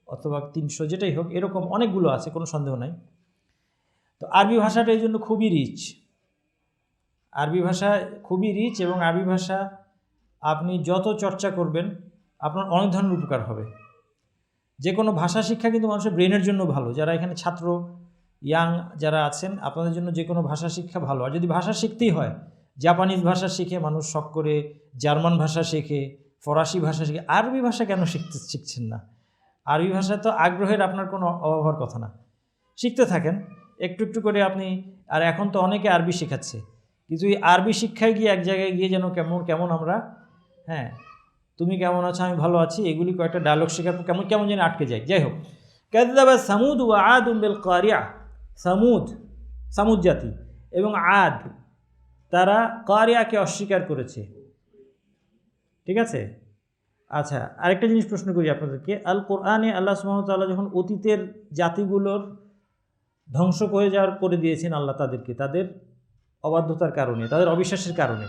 Speaker 1: অথবা 300 যেটাই হোক, এরকম অনেকগুলো আছে, কোনো সন্দেহ নাই। তো আরবি ভাষাটা এই জন্য খুবই রিচ। আরবি ভাষা খুবই রিচ, এবং আরবি ভাষা আপনি যত চর্চা করবেন আপনার অনেক ধরনের উপকার হবে। যে কোনো ভাষা শিক্ষা কিন্তু মানুষের ব্রেনের জন্য ভালো। যারা এখানে ছাত্র, ইয়াং যারা আছেন, আপনাদের জন্য যে কোনো ভাষা শিক্ষা ভালো। আর যদি ভাষা শিখতেই হয়, জাপানিজ ভাষা শিখে মানুষ শখ করে, জার্মান ভাষা শেখে, ফরাসি ভাষা শিখে, আরবি ভাষা কেন শিখছেন না? আরবি ভাষা তো আগ্রহের আপনার কোনো অভাব হওয়ার কথা না। শিখতে থাকেন একটু একটু করে আপনি। আর এখন তো অনেকে আরবি শেখাচ্ছে, কিন্তু এই আরবি শিক্ষায় গিয়ে এক জায়গায় গিয়ে যেন কেমন আমরা, হ্যাঁ তুমি কেমন আছো, আমি ভালো আছি, এগুলি কয়েকটা ডায়লগ শেখার পর কেমন যেন আটকে যায়। যাই হোক, কাযযাবা সামুদ ওয়া আদুম বিল কারিয়া। সামুদ জাতি এবং আদ, তারা কারিয়াকে অস্বীকার করেছে। ঠিক আছে? আচ্ছা, আরেকটা জিনিস প্রশ্ন করি আপনাদেরকে। আল কোরআনে আল্লাহ সুবহানাহু ওয়া তাআলা যখন অতীতের জাতিগুলোর ধ্বংস করে দিয়েছেন আল্লাহ তাদেরকে, তাদের অবাধ্যতার কারণে, তাদের অবিশ্বাসের কারণে,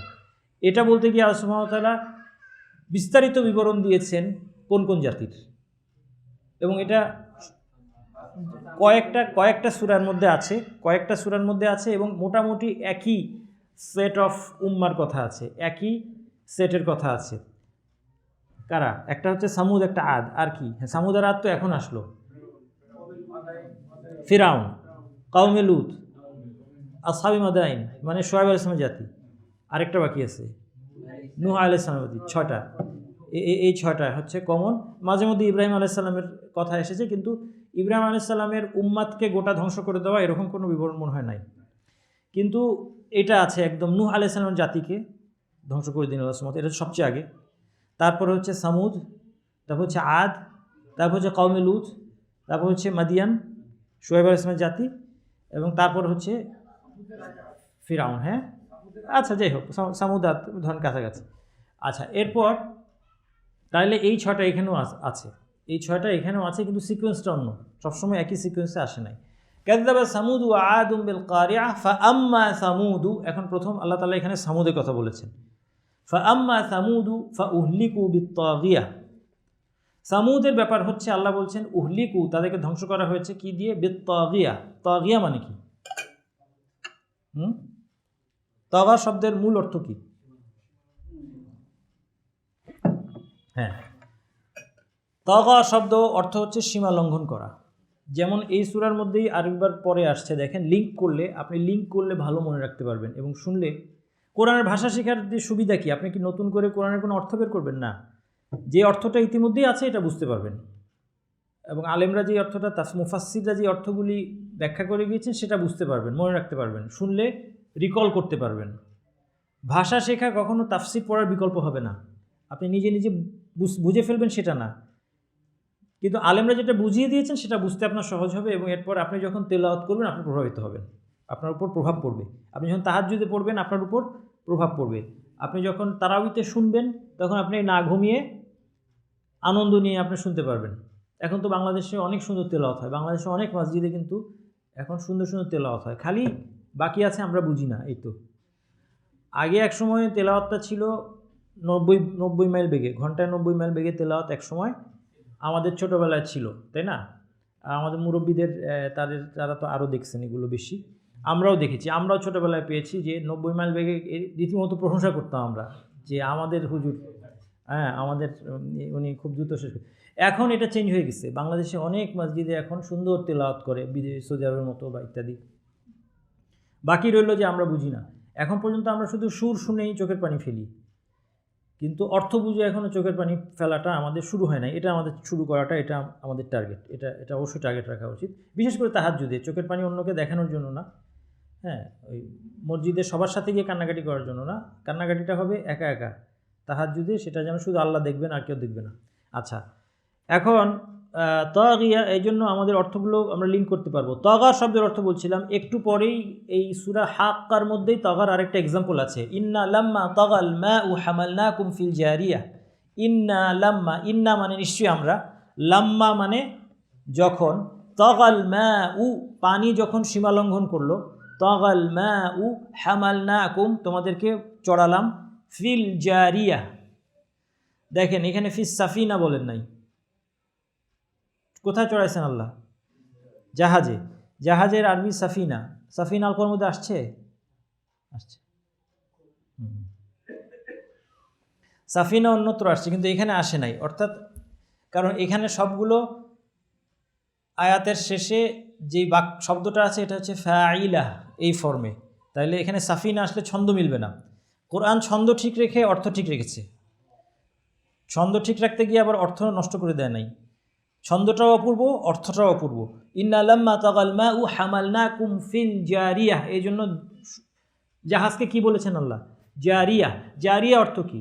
Speaker 1: এটা বলতে গিয়ে আল্লাহ সুবহানাহু ওয়া তাআলা বিস্তারিত বিবরণ দিয়েছেন কোন কোন জাতির, এবং এটা কয়েকটা সূরার মধ্যে আছে, এবং মোটামুটি একই সেট অফ উম্মার কথা আছে, একই সেটের কথা আছে। কারা? একটা হচ্ছে সামুদ, একটা আদ। আর কি? হ্যাঁ, সামুদ আর আদ তো এখন আসলো। ফিরাউন, কওমে লূত, আসহাবে মাদাইন মানে শুআয়ব আলাইহিস সালামের জাতি। আরেকটা বাকি আছে, নূহ আলাইহিস সালামের জাতি। 6টা। এই 6টা হচ্ছে কমন। মাঝে মধ্যে ইব্রাহিম আলাইহিস সালামের কথা এসেছে, কিন্তু ইব্রাহিম আলাইহিস সালামের উম্মাতকে গোটা ধ্বংস করে দেওয়া এরকম কোনো বিবরণ মনে হয় নাই। কিন্তু এটা আছে একদম, নূহ আলাইহিস সালামের জাতিকে ধ্বংস করে দিন আল্লাহ সুবহানাহু ওয়া তাআলা, এটা সবচেয়ে আগে। তারপরে হচ্ছে সামুদ, তারপর হচ্ছে আদ, তারপর হচ্ছে কওমে লূত, তারপর হচ্ছে মাদিয়ান, শুআয়ব আলাইহিস সালামের জাতি, এবং তারপর হচ্ছে ফিরআউন। হ্যাঁ, আচ্ছা যাই হোক, সামুদাত ধরেন কাছাকাছি। আচ্ছা, এরপর তাহলে এই 6টা এখানেও আছে, এই 6টা এখানেও আছে, কিন্তু সিকোয়েন্সটা অন্য, সবসময় একই সিকোয়েন্সে আসে নাই। কাযযাবা সামুদ ওয়া আদুম বিল কারিআ ফাআম্মা সামুদ, এখন প্রথম আল্লাহ তাআলা এখানে সামুদের কথা বলেছেন। ফাআম্মা সামুদ ফাউহলিকু বিত্তাগিয়া, সামুদের ব্যাপার হচ্ছে আল্লাহ বলছেন উহলিকু, তাদেরকে ধ্বংস করা হয়েছে কি দিয়ে? বিত্তাগিয়া। তাগিয়া মানে কি? তাগা শব্দের মূল অর্থ কি? হ্যাঁ, তাগা শব্দ অর্থ হচ্ছে সীমা লঙ্ঘন করা। যেমন এই সূরার মধ্যেই আরেকবার পরে আসছে, দেখেন, লিঙ্ক করলে, আপনি লিঙ্ক করলে ভালো মনে রাখতে পারবেন, এবং শুনলে কোরআনের ভাষা শেখার যে সুবিধা কি, আপনি কি নতুন করে কোরআনের কোনো অর্থ বের করবেন না, যে অর্থটা ইতিমধ্যেই আছে এটা বুঝতে পারবেন, এবং আলেমরা যে অর্থটা, মুফাসসিররা যে অর্থগুলি ব্যাখ্যা করে গিয়েছেন সেটা বুঝতে পারবেন, মনে রাখতে পারবেন, শুনলে রিকল করতে পারবেন। ভাষা শেখা কখনো তাফসির পড়ার বিকল্প হবে না, আপনি নিজে নিজে বুঝে ফেলবেন সেটা না, কিন্তু আলেমরা যেটা বুঝিয়ে দিয়েছেন সেটা বুঝতে আপনার সহজ হবে, এবং এরপর আপনি যখন তেলাওয়াত করবেন আপনি প্রভাবিত হবেন, আপনার উপর প্রভাব পড়বে। আপনি যখন তাহাজ্জুদে পড়বেন আপনার উপর প্রভাব পড়বে, আপনি যখন তারাবিতে শুনবেন তখন আপনি না ঘুমিয়ে আনন্দ নিয়ে আপনি শুনতে পারবেন। এখন তো বাংলাদেশে অনেক সুন্দর তেলাওয়াত হয়, বাংলাদেশে অনেক মসজিদে কিন্তু এখন সুন্দর সুন্দর তেলাওয়াত হয়, খালি বাকি আছে আমরা বুঝি না। এই তো আগে এক সময় তেলাওয়াতটা ছিল 90 মাইল বেগে, ঘন্টায় 90 মাইল বেগে তেলাওয়াত এক সময় আমাদের ছোটোবেলায় ছিল, তাই না? আমাদের মুরব্বীদের তারা তো আরও দেখছেন এগুলো বেশি, আমরাও দেখেছি, আমরাও ছোটোবেলায় পেয়েছি যে 90 মাইল বেগে রীতিমতো প্রশংসা করতাম আমরা, যে আমাদের হুজুর, হ্যাঁ আমাদের উনি খুব দ্রুত শেষ। এখন এটা চেঞ্জ হয়ে গেছে, বাংলাদেশে অনেক মসজিদে এখন সুন্দর তেলাওয়াত করে, বিদেশি সৌদি আরবের মতো বা ইত্যাদি। বাকি রইল যে আমরা বুঝি না, এখন পর্যন্ত আমরা শুধু সুর শুনেই চোখের পানি ফেলি, কিন্তু অর্থ বুঝে এখনও চোখের পানি ফেলাটা আমাদের শুরু হয় না। এটা আমাদের শুরু করাটা, এটা আমাদের টার্গেট, এটা অবশ্যই টার্গেট রাখা উচিত, বিশেষ করে তাহাজ্জুদে চোখের পানি অন্যকে দেখানোর জন্য না, হ্যাঁ, ওই মসজিদে সবার সাথে গিয়ে কান্নাকাটি করার জন্য না, কান্নাকাটিটা হবে একা একা তাহাজ্জুদে, সেটা যেন শুধু আল্লাহ দেখবেন আর কেউ দেখবে না। আচ্ছা, এখন তাগিয়া, এই জন্য আমাদের অর্থগুলো আমরা লিঙ্ক করতে পারবো। তাগা শব্দের অর্থ বলছিলাম একটু পরেই, এই সূরা হাক্কার মধ্যেই তাগার আরেকটা এক্সাম্পল আছে। ইন্না লাম্মা তাগাল মাউ হামালনাকুম ফিল জারিয়া। ইন্না লাম্মা, ইন্না মানে নিশ্চয়ই আমরা, লাম্মা মানে যখন, তাগাল মাউ পানি যখন সীমা লঙ্ঘন করলো, তাগাল মাউ হামালনাকুম তোমাদেরকে চড়ালাম, ফিল জারিয়া। দেখেন এখানে ফিস সাফিনা বলেন নাই, কোথায় চড়াইছেন আল্লাহ? জাহাজে। জাহাজের আরবি সাফিনা, সাফিনা আল কোরআনের মধ্যে আসছে, সাফিনা অন্যত্র আসছে কিন্তু এখানে আসে নাই, অর্থাৎ কারণ এখানে সবগুলো আয়াতের শেষে যে শব্দটা আছে এটা হচ্ছে ফাইলা, এই ফর্মে, তাইলে এখানে সাফিনা আসলে ছন্দ মিলবে না। কোরআন ছন্দ ঠিক রেখে অর্থ ঠিক রেখেছে, ছন্দ ঠিক রাখতে গিয়ে আবার অর্থ নষ্ট করে দেয় নাই, ছন্দটাও অপূর্ব, অর্থটাও অপূর্ব। ইন্না লাম্মা তাগাল মাউ হামালনাকুম ফিল জারিয়া, এই জন্য জাহাজকে কি বলেছেন আল্লাহ? জারিয়া। জারিয়া অর্থ কি?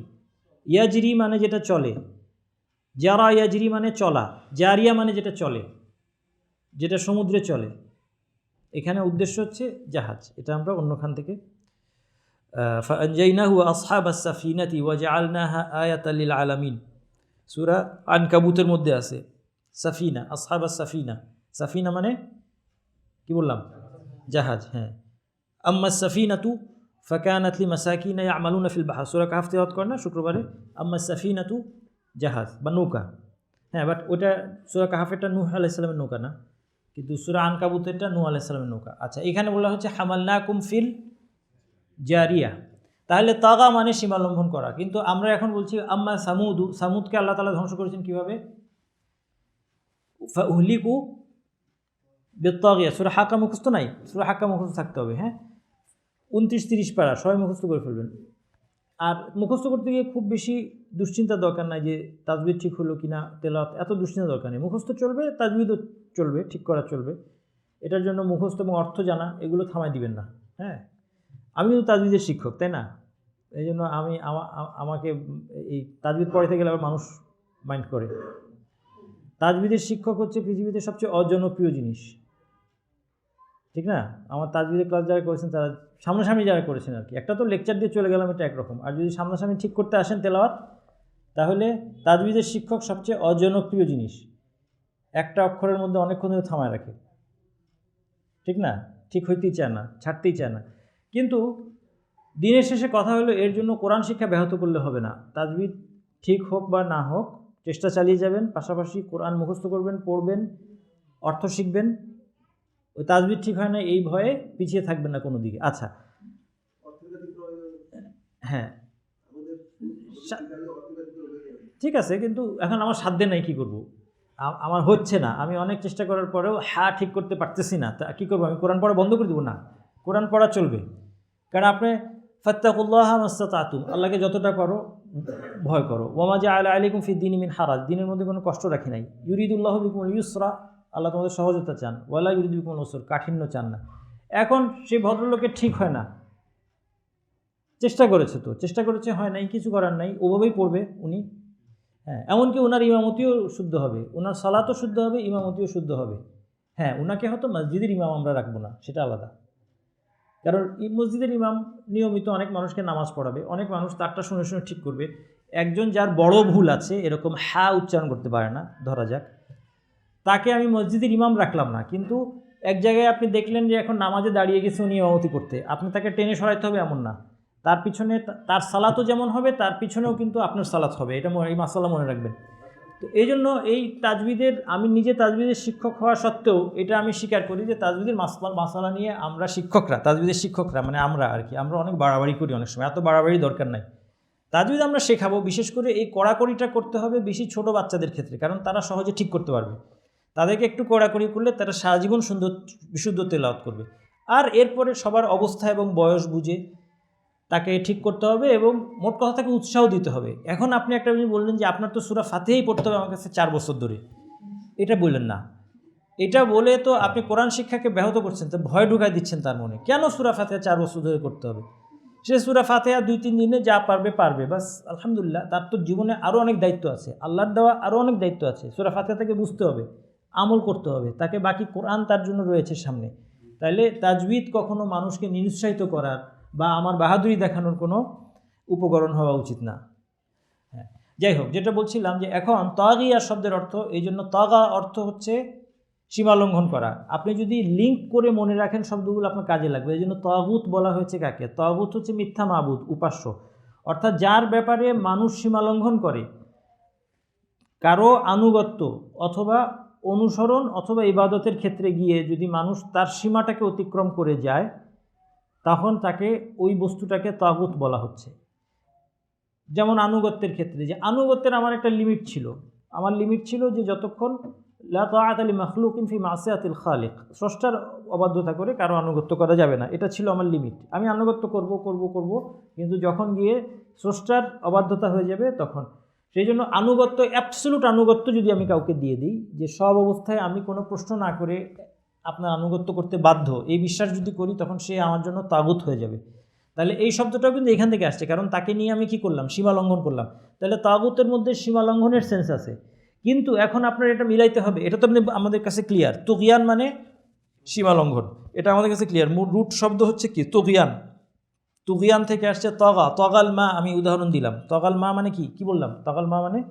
Speaker 1: ইয়াজরি মানে যেটা চলে, জারা ইয়াজরি মানে চলা, জারিয়া মানে যেটা চলে, যেটা সমুদ্রে চলে। এখানে উদ্দেশ্য হচ্ছে জাহাজ, এটা আমরা অন্যখান থেকে ফাআনজাইনাহু ওয়া আসহাবাস সাফিনাতি ওয়া জাআলনাহা আয়াতাল লিল আলামিন, সূরা আনকাবুতের মধ্যে আছে সাফিনা, আসহাবাস সাফিনা। সাফিনা মানে কি বললাম? জাহাজ, হ্যাঁ। আম্মা সাফিনাতু ফাকানাত লিমাসাকিনা ইয়ামালুনা ফিল বাহর, সূরা কাহফ তেলাওয়াত করেন না শুক্রবারে? আম্মা সাফিনাতু জাহাজ বা নৌকা, হ্যাঁ, বাট ওটা সূরা কাহফেরটা নূহ আলাইহিস সালামের নৌকা না, কিন্তু সূরা আনকাবুতেরটা নূহ আলাইহিস সালামের নৌকা। আচ্ছা, এখানে বলা হচ্ছে হামালনাকুম ফিল জারিয়া, তাহলে তাগা মানে সীমা লঙ্ঘন করা। কিন্তু আমরা এখন বলছি আম্মা সামুদু, সামুদকে আল্লাহ তাআলা ধ্বংস করেছেন কীভাবে? ফাউহলিকু বিত্তাগিয়া। সূরা হাক্কা মুখস্থ নাই? সূরা হাক্কা মুখস্থ থাকতে হবে, হ্যাঁ, 29-30 পারা সবাই মুখস্থ করে ফেলবেন। আর মুখস্থ করতে গিয়ে খুব বেশি দুশ্চিন্তার দরকার নাই যে তাজবিদ ঠিক হলো কি না, তেলাওয়াত, এত দুশ্চিন্তার দরকার নেই। মুখস্থ চলবে, তাজবিদও চলবে, ঠিক করা চলবে। এটার জন্য মুখস্থ এবং অর্থ জানা এগুলো থামাই দিবেন না, হ্যাঁ। আমিও তাজবিদের শিক্ষক, তাই না? এই জন্য আমাকে এই তাজবিদ পড়াইতে গেলে আবার মানুষ মাইন্ড করে, তাজবিদের শিক্ষক হচ্ছে পৃথিবীতে সবচেয়ে অজনপ্রিয় জিনিস, ঠিক না? আমার তাজবিদের ক্লাস যারা করেছেন তারা সামনাসামনি যারা করেছেন আর কি, একটা তো লেকচার দিয়ে চলে গেলাম এটা একরকম, আর যদি সামনাসামনি ঠিক করতে আসেন তেলাওয়াত, তাহলে তাজবিদের শিক্ষক সবচেয়ে অজনপ্রিয় জিনিস। একটা অক্ষরের মধ্যে অনেকক্ষণ ধরে থামায় রাখে, ঠিক না? ঠিক হইতেই চায় না, ছাড়তেই চায় না। কিন্তু দিনের শেষে কথা হলো, এর জন্য কোরআন শিক্ষা ব্যাহত করলে হবে না। তাজবিদ ঠিক হোক বা না হোক চেষ্টা চালিয়ে যাবেন, পাশাপাশি কোরআন মুখস্থ করবেন, পড়বেন, অর্থ শিখবেন। ওই তাজবিদ ঠিক হয় না এই ভয়ে পিছিয়ে থাকবেন না কোনো দিকে। আচ্ছা, হ্যাঁ ঠিক আছে, কিন্তু এখন আমার সাধ্যে নাই, কি করব? আমার হচ্ছে না, আমি অনেক চেষ্টা করার পরেও হ্যাঁ ঠিক করতে পারতেছি না, তা কী করবো? আমি কোরআন পড়া বন্ধ করে দেবো? না, কোরআন পড়া চলবে। কারণ আপনি ফাত্তাকুল্লাহ মাস্তাতাতুম, আল্লাহকে যতটা পারো ভয় করো। ওয়া মা জাআলা আলাইকুম ফিদ দীনি মিন হারাজ, দিনের মধ্যে কোনো কষ্ট রাখি নাই। ইউরিদুল্লাহু বিকুমুল ইউসরা, আল্লাহ তোমাদের সহজতা চান। ওয়ালা ইউরিদু বিকুমুল উসর, কাঠিন্য চান না। এখন সেই ভদ্রলোকের ঠিক হয় না, চেষ্টা করেছে তো, চেষ্টা করেছে, হয় নাই, কিছু করার নাই, ওভাবেই পড়বে উনি। হ্যাঁ, এমনকি ওনার ইমামতিও শুদ্ধ হবে, ওনার সালাতও শুদ্ধ হবে, ইমামতিও শুদ্ধ হবে। হ্যাঁ, ওনাকে হয়তো মসজিদের ইমাম আমরা রাখবো না, সেটা আলাদা। কারণ মসজিদের ইমাম নিয়মিত অনেক মানুষকে নামাজ পড়াবে, অনেক মানুষ তারটা শুনে শুনে ঠিক করবে। একজন যার বড় ভুল আছে, এরকম হ্যাঁ উচ্চারণ করতে পারে না ধরা যাক, তাকে আমি মসজিদের ইমাম রাখলাম না, কিন্তু এক জায়গায় আপনি দেখলেন যে এখন নামাজে দাঁড়িয়ে গেছে উনি ইমামতি করতে, আপনি তাকে টেনে সরাইতে হবে এমন না, তার পিছনে তার সালাতও যেমন হবে, তার পিছনেও কিন্তু আপনার সালাত হবে। এটা এই মাসালা মনে রাখবেন। তো এই জন্য এই তাজবিদের, আমি নিজে তাজবিদের শিক্ষক হওয়া সত্ত্বেও এটা আমি স্বীকার করি যে তাজবিদের মাসালা নিয়ে আমরা শিক্ষকরা, তাজবিদের শিক্ষকরা মানে আমরা আর কি, আমরা অনেক বাড়াবাড়ি করি অনেক সময়। এত বাড়াবাড়ি দরকার নাই। তাজবিদ আমরা শেখাবো, বিশেষ করে এই কড়াকড়িটা করতে হবে বেশি ছোট বাচ্চাদের ক্ষেত্রে, কারণ তারা সহজে ঠিক করতে পারবে। তাদেরকে একটু কড়াকড়ি করলে তারা সারা জীবন সুন্দর বিশুদ্ধ তেলাওয়াত করবে। আর এরপরে সবার অবস্থা এবং বয়স বুঝে তাকে ঠিক করতে হবে, এবং মোট কথা তাকে উৎসাহ দিতে হবে। এখন আপনি একটা জিনিস বললেন যে আপনার তো সূরা ফাতিহাই পড়তে হবে আমার কাছে 4 বছর ধরে, এটা বললেন না। এটা বলে তো আপনি কোরআন শিক্ষাকে ব্যাহত করছেন, তো ভয় ঢুকাই দিচ্ছেন তার মনে। কেন সূরা ফাতিহা 4 বছর ধরে করতে হবে? সে সূরা ফাতিহা 2-3 দিনে যা পারবে পারবে, বাস আলহামদুলিল্লাহ। তার তো জীবনে আরও অনেক দায়িত্ব আছে, আল্লাহর দেওয়া আরও অনেক দায়িত্ব আছে। সূরা ফাতিহা তাকে বুঝতে হবে, আমল করতে হবে, তাকে বাকি কোরআন তার জন্য রয়েছে সামনে। তাইলে তাজবিদ কখনো মানুষকে নিরুৎসাহিত করার বা আমার বাহাদুরি দেখানোর কোনো উপকরণ হওয়া উচিত না। হ্যাঁ, যাই হোক, যেটা বলছিলাম যে এখন তাগিয়া শব্দের অর্থ, এই জন্য তাগা অর্থ হচ্ছে সীমা লঙ্ঘন করা। আপনি যদি লিঙ্ক করে মনে রাখেন শব্দগুলো আপনার কাজে লাগবে। এই জন্য তাগুত বলা হয়েছে কাকে? তাগুত হচ্ছে মিথ্যা মাবুদ, উপাস্য, অর্থাৎ যার ব্যাপারে মানুষ সীমা লঙ্ঘন করে, কারো আনুগত্য অথবা অনুসরণ অথবা ইবাদতের ক্ষেত্রে গিয়ে যদি মানুষ তার সীমাটাকে অতিক্রম করে যায়, তখন তাকে ওই বস্তুটাকে তাগুত বলা হচ্ছে। যেমন আনুগত্যের ক্ষেত্রে, যে আনুগত্যের আমার একটা লিমিট ছিল, আমার লিমিট ছিল যে যতক্ষণ লা তাআতা লি মাখলুকিন ফি মাসিয়াতিল খালিক, স্রষ্টার অবাধ্যতা করে কারো আনুগত্য করা যাবে না, এটা ছিল আমার লিমিট। আমি আনুগত্য করব করব করব, কিন্তু যখন গিয়ে স্রষ্টার অবাধ্যতা হয়ে যাবে তখন। সেই জন্য আনুগত্য, অ্যাবসলিউট আনুগত্য যদি আমি কাউকে দিয়ে দিই, যে সব অবস্থায় আমি কোনো প্রশ্ন না করে আপনার আনুগত্য করতে বাধ্য, এই বিশ্বাস যদি করি, তখন সে আমার জন্য তাগুত হয়ে যাবে। তাহলে এই শব্দটাও কিন্তু এখান থেকে আসছে, কারণ তাকে নিয়ে আমি কি করলাম? সীমা লঙ্ঘন করলাম। তাহলে তাগুতের মধ্যে সীমা লঙ্ঘনের সেন্স আছে, কিন্তু এখন আপনার এটা মিলাইতে হবে। এটা তো আমাদের কাছে ক্লিয়ার, তুগিয়ান মানে সীমা লঙ্ঘন, এটা আমাদের কাছে ক্লিয়ার। রুট শব্দ হচ্ছে কি? তুগিয়ান। তুগিয়ান থেকে আসছে তগা, তগাল মা। আমি উদাহরণ দিলাম, তগাল মা মানে কি? কি বললাম? তগাল মা মানে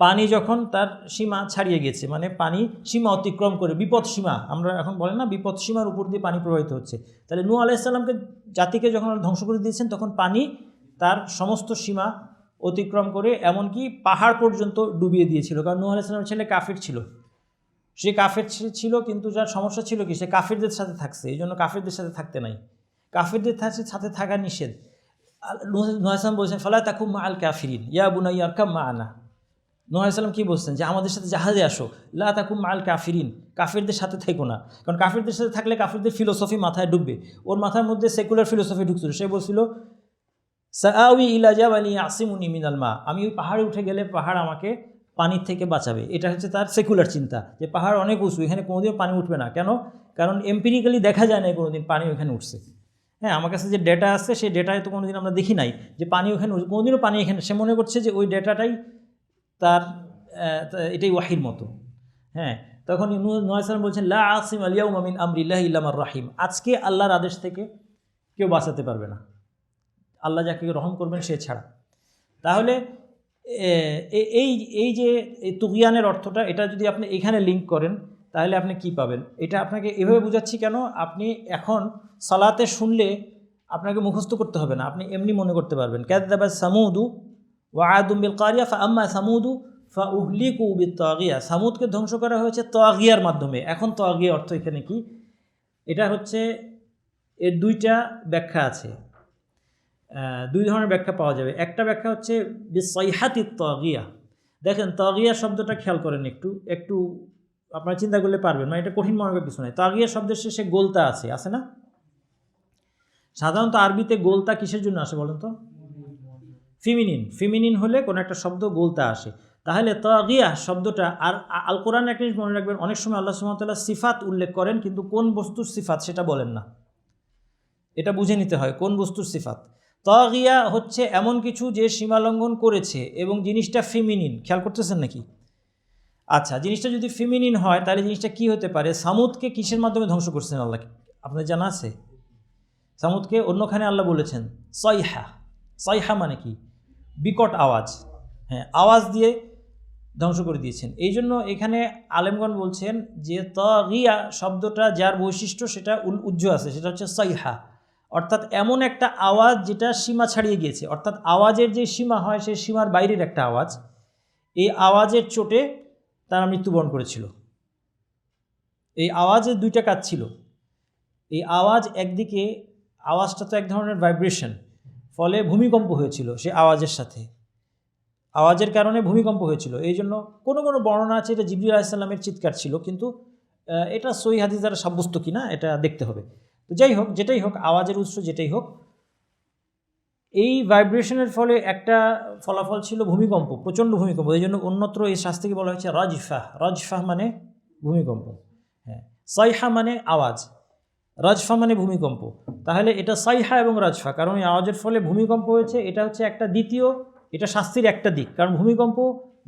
Speaker 1: পানি যখন তার সীমা ছাড়িয়ে গেছে, মানে পানি সীমা অতিক্রম করে, বিপদ সীমা আমরা এখন বলে না, বিপদ সীমার উপর দিয়ে পানি প্রবাহিত হচ্ছে। তাহলে নূহ আলাইহিস সালামকে জাতিকে যখন ধ্বংস করে দিয়েছেন, তখন পানি তার সমস্ত সীমা অতিক্রম করে এমনকি পাহাড় পর্যন্ত ডুবিয়ে দিয়েছিল। কারণ নূহ আলাইহিস সালামের ছেলে কাফির ছিল, সে কাফের ছিল, কিন্তু যার সমস্যা ছিল কি? সে কাফিরদের সাথে থাকছে, এই জন্য কাফিরদের সাথে থাকতে নাই, কাফিরদের সাথে থাকা নিষেধ। নূহ আলাইহিস সালাম বলছেন ফালা তাকুম মা আল কাফিরিন ইয়া বুনাইয়া আরকাম মা'ানা। নূহ আলাইহিস সালাম কী বলছেন? যে আমাদের সাথে জাহাজে আসো, লা তাকুম মা আল কাফিরিন, কাফিরদের সাথে থেকো না। কারণ কাফিরদের সাথে থাকলে কাফিরদের ফিলোসফি মাথায় ঢুকবে। ওর মাথার মধ্যে সেকুলার ফিলোসফি ঢুকছিল। সে বলছিল সাআউই ইলা জাবালি ইয়াসিমুনি মিনাল মা, আমি ওই পাহাড়ে উঠে গেলে পাহাড় আমাকে পানির থেকে বাঁচাবে। এটা হচ্ছে তার সেকুলার চিন্তা, যে পাহাড় অনেক উঁচু, এখানে কোনোদিনও পানি উঠবে না। কেন? কারণ এম্পিরিক্যালি দেখা যায় না কোনোদিন পানি ওখানে উঠছে। হ্যাঁ, আমার কাছে যে ডেটা আছে সেই ডেটায় তো কোনোদিন আমরা দেখি নাই যে পানি ওখানে উঠছে, কোনোদিনও পানি এখানে। সে মনে করছে যে ওই ডেটাটাই তার এটাই ওয়াহির মতো। হ্যাঁ, তখন নূহ আলাইহিস সালাম বলছেন লা আসিম আল ইয়াউমা মিন আমরিল্লাহি ইল্লা মান রাহিম, আজকে আল্লাহর আদেশ থেকে কেউ বাঁচাতে পারবে না, আল্লাহ যাকে রহম করবেন সে ছাড়া। তাহলে এই এই যে এই তুগিয়ানের অর্থটা, এটা যদি আপনি এখানে লিঙ্ক করেন তাহলে আপনি কি পাবেন? এটা আপনাকে এভাবে বুঝাচ্ছি কেন, আপনি এখন সালাতে শুনলে আপনাকে মুখস্থ করতে হবে না, আপনি এমনি মনে করতে পারবেন। কাযযাবা সামুদু ওয়া আদুম বিল কারিয়া ফাআম্মা সামুদু ফাউহলিকু বিত্তাগিয়া, সামুদকে ধ্বংস করা হয়েছে তাগিয়ার মাধ্যমে। এখন তাগিয়া অর্থ এখানে কি? এটা হচ্ছে, এর দুইটা ব্যাখ্যা আছে, দুই ধরনের ব্যাখ্যা পাওয়া যাবে। একটা ব্যাখ্যা হচ্ছে বিসাইহাতিত তাগিয়া। দেখেন তাগিয়া শব্দটা খেয়াল করেন, একটু আপনারা চিন্তা করলে পারবেন, মানে এটা কঠিন মনে করার কিছু নয়। তাগিয়া শব্দের শেষে গোলতা আছে না? সাধারণত আরবিতে গোলতা কিসের জন্য আসে বলেন তো? ফিমিনিন হলে কোনো একটা শব্দ গোলতা আসে। তাহলে তাগিয়া শব্দটা, আর আল কোরআন একটা জিনিস মনে রাখবেন, অনেক সময় আল্লাহ সুবহানাহু ওয়া তাআলা সিফাত উল্লেখ করেন কিন্তু কোন বস্তুর সিফাত সেটা বলেন না, এটা বুঝে নিতে হয় কোন বস্তুর সিফাত। তাগিয়া হচ্ছে এমন কিছু যে সীমালঙ্ঘন করেছে এবং জিনিসটা ফিমিনিন, খেয়াল করতেছেন নাকি? আচ্ছা, জিনিসটা যদি ফিমিনিন হয় তাহলে জিনিসটা কি হতে পারে? সামুদকে কিসের মাধ্যমে ধ্বংস করছেন আল্লাহ, আপনার জানা আছে? সামুদকে অন্যখানে আল্লাহ বলেছেন সাইহা মানে কি? বিকট আওয়াজ। হ্যাঁ, আওয়াজ দিয়ে ধ্বংস করে দিয়েছেন। এই জন্য এখানে আলেমগণ বলছেন যে তাগিয়া শব্দটা যার বৈশিষ্ট্য সেটা উজ্জ্ব আছে, সেটা হচ্ছে সাইহা, অর্থাৎ এমন একটা আওয়াজ যেটা সীমা ছাড়িয়ে গিয়েছে, অর্থাৎ আওয়াজের যে সীমা হয় সেই সীমার বাইরের একটা আওয়াজ। এই আওয়াজের চোটে তারা মৃত্যুবরণ করেছিল। এই আওয়াজের দুইটা কাজ ছিল। এই আওয়াজ, একদিকে আওয়াজটা তো এক ধরনের ভাইব্রেশন, ফলে ভূমিকম্প হয়েছিল সে আওয়াজের সাথে, আওয়াজের কারণে ভূমিকম্প হয়েছিল। এই জন্য কোনো কোনো বর্ণনা আছে এটা জিবরিল আলাইহিস সালামের চিৎকার ছিল, কিন্তু এটা সহিহ হাদিস দ্বারা সাব্যস্ত কিনা এটা দেখতে হবে। তো যাই হোক, যেটাই হোক, আওয়াজের উৎস যেটাই হোক, এই ভাইব্রেশনের ফলে একটা ফলাফল ছিল ভূমিকম্প, প্রচণ্ড ভূমিকম্প। এই জন্য অন্যত্র এই শাস্তিকে বলা হয়েছে রজফাহ মানে ভূমিকম্প। হ্যাঁ, সাইহা মানে আওয়াজ, রজফা মানে ভূমিকম্প। তাহলে এটা সাইহা এবং রজফা, কারণ এই আওয়াজের ফলে ভূমিকম্প হয়েছে, এটা হচ্ছে একটা দ্বিতীয়, এটা শাস্তির একটা দিক। কারণ ভূমিকম্প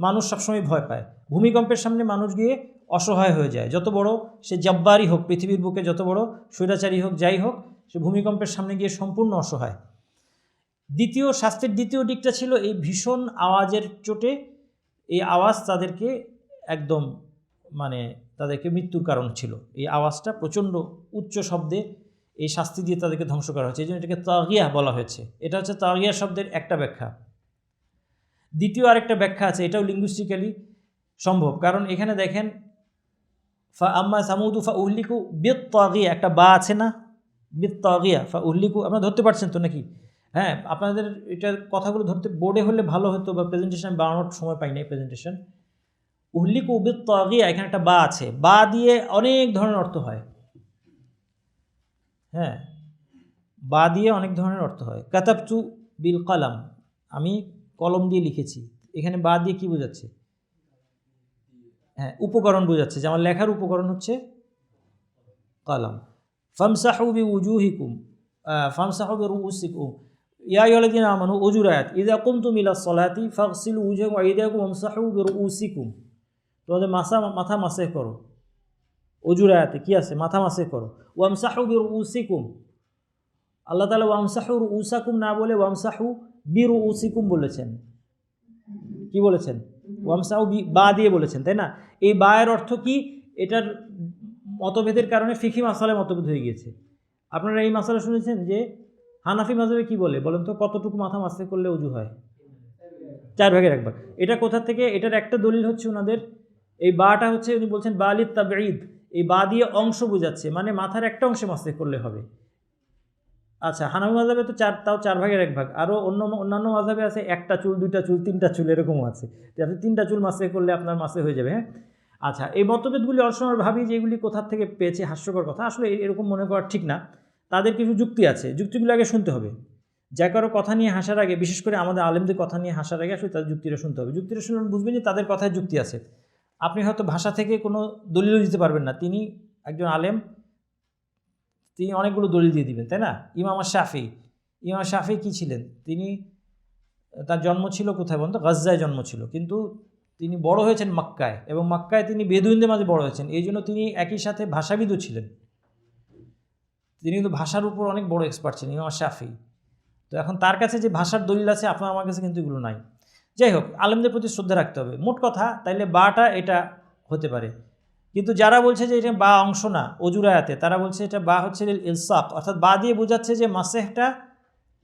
Speaker 1: মানুষ সবসময় ভয় পায়, ভূমিকম্পের সামনে মানুষ গিয়ে অসহায় হয়ে যায়। যত বড় সে জব্বারই হোক, পৃথিবীর বুকে যত বড় স্বৈরাচারী হোক, যাই হোক, সে ভূমিকম্পের সামনে গিয়ে সম্পূর্ণ অসহায়। দ্বিতীয় শাস্তির দ্বিতীয় দিকটা ছিল এই ভীষণ আওয়াজের চোটে, এই আওয়াজ তাদেরকে একদম মানে তাদেরকে মৃত্যুর কারণ ছিল। এই আওয়াজটা প্রচণ্ড উচ্চ শব্দে এই শাস্তি দিয়ে তাদেরকে ধ্বংস করা হয়েছে, এই জন্য এটাকে তাগিয়া বলা হয়েছে। এটা হচ্ছে তাগিয়া শব্দের একটা ব্যাখ্যা। দ্বিতীয় আরেকটা ব্যাখ্যা আছে, এটাও লিঙ্গুইস্টিক্যালি সম্ভব, কারণ এখানে দেখেন ফা আম্মা সামুদু ফা উহলিকু বিত্তাগিয়া, একটা বা আছে না, বিত্তাগিয়া ফা উহলিকু, আপনারা ধরতে পারছেন তো নাকি? হ্যাঁ, আপনাদের এটার কথাগুলো ধরতে বোর্ডে হলে ভালো হতো, বা প্রেজেন্টেশন বানানোর সময় পাই নাই প্রেজেন্টেশন। উহলিকু বিত্তাগিয়া, এখানে একটা বা আছে, বা দিয়ে অনেক ধরনের অর্থ হয়। হ্যাঁ, বা দিয়ে অনেক ধরনের অর্থ হয়। কাতাবতু বিল কালাম, আমি কলম দিয়ে লিখেছি, এখানে বা দিয়ে কি বোঝাচ্ছে? হ্যাঁ, উপকরণ বোঝাচ্ছে, যে আমার লেখার উপকরণ হচ্ছে কালাম। ফামসাহু বিউজুহিকুম ফামসাহু বিরুউসিকুম ইয়া আইয়ুহাল্লাযীনা আমানু, ওযুর আয়াত, ইযা কুমতুম ইলাস সালাতি ফাগসিলু উজুহাকুম ওয়া আইদিয়াকুম ওয়ামসাহু বিরুউসিকুম, তোমাদের মাথা মাসেহ করো। ওযুর আয়াতে কি আছে? মাথা মাসেহ করো। ওয়ামসাহু বিরুউসিকুম, আল্লাহ তাআলা ওয়ামসাহু রুউসাকুম না বলে ওয়ামসাহু বিরুউসিকুম বলেছেন। কি বলেছেন? ওয়ামসাহু বা দিয়ে বলেছেন, তাই না? এই বা এর অর্থ কি? এটার মতভেদের কারণে ফিকহি মাসালায় মতভেদ হয়ে গিয়েছে। আপনারা এই মাসালা শুনেছেন যে হানাফি মাযহাবে কি বলে বলেন তো? কতটুকু মাথা মাসে করলে ওযু হয়? 4 ভাগের 1 ভাগ। এটা কোথা থেকে? এটার একটা দলিল হচ্ছে ওনাদের এই বাটা হচ্ছে, উনি বলছেন বা লিত তাবঈদ, এই বা দিয়ে অংশ বোঝাচ্ছে, মানে মাথার একটা অংশে মাসে করলে হবে। আচ্ছা, হানাফি মাযহাবে তো 4 ভাগের 1 ভাগ। আরও অন্যান্য মাযহাবে আছে একটা চুল, 2টা চুল, 3টা চুল, এরকমও আছে যে আপনি 3টা চুল মাসে করলে আপনার মাসে হয়ে যাবে। হ্যাঁ, আচ্ছা, এই মতভেদগুলি অনেক সময় ভাবি যে এগুলি কোথা থেকে পেয়েছে, হাস্যকর কথা। আসলে এরকম মনে করা ঠিক না, তাদের কিছু যুক্তি আছে, যুক্তিগুলো আগে শুনতে হবে। যা কারো কথা নিয়ে হাসার আগে, বিশেষ করে আমাদের আলেমদের কথা নিয়ে হাসার আগে আসলে তাদের যুক্তিটা শুনতে হবে। যুক্তিটা শুনে বুঝবেন যে তাদের কথায় যুক্তি আছে। আপনি হয়তো ভাষা থেকে কোনো দলিলও দিতে পারবেন না, তিনি একজন আলেম, তিনি অনেকগুলো দলিল দিয়ে দিবেন, তাই না? ইমাম শাফি কী ছিলেন? তিনি, তার জন্ম ছিল কোথায় বলুন তো? গাজ্জায় জন্ম ছিল, কিন্তু তিনি বড় হয়েছেন মক্কায়, এবং মক্কায় তিনি বেদুইনদের মাঝে বড় হয়েছেন, এই জন্য তিনি একই সাথে ভাষাবিদও ছিলেন। তিনি কিন্তু ভাষার উপর অনেক বড় এক্সপার্ট ছিলেন, ইমাম শাফি। তো এখন তার কাছে যে ভাষার দলিল আছে, আপনার আমার কাছে কিন্তু এগুলো নাই। যাই হোক, আলেমদের প্রতি শ্রদ্ধা রাখতে হবে। মোট কথা তাইলে বাটা এটা হতে পারে, কিন্তু যারা বলছে যে এটা বা অংশ না অজুর আয়াতে, তারা বলছে এটা বা হচ্ছে ইলসাক, অর্থাৎ বা দিয়ে বোঝাচ্ছে যে মাসেহটা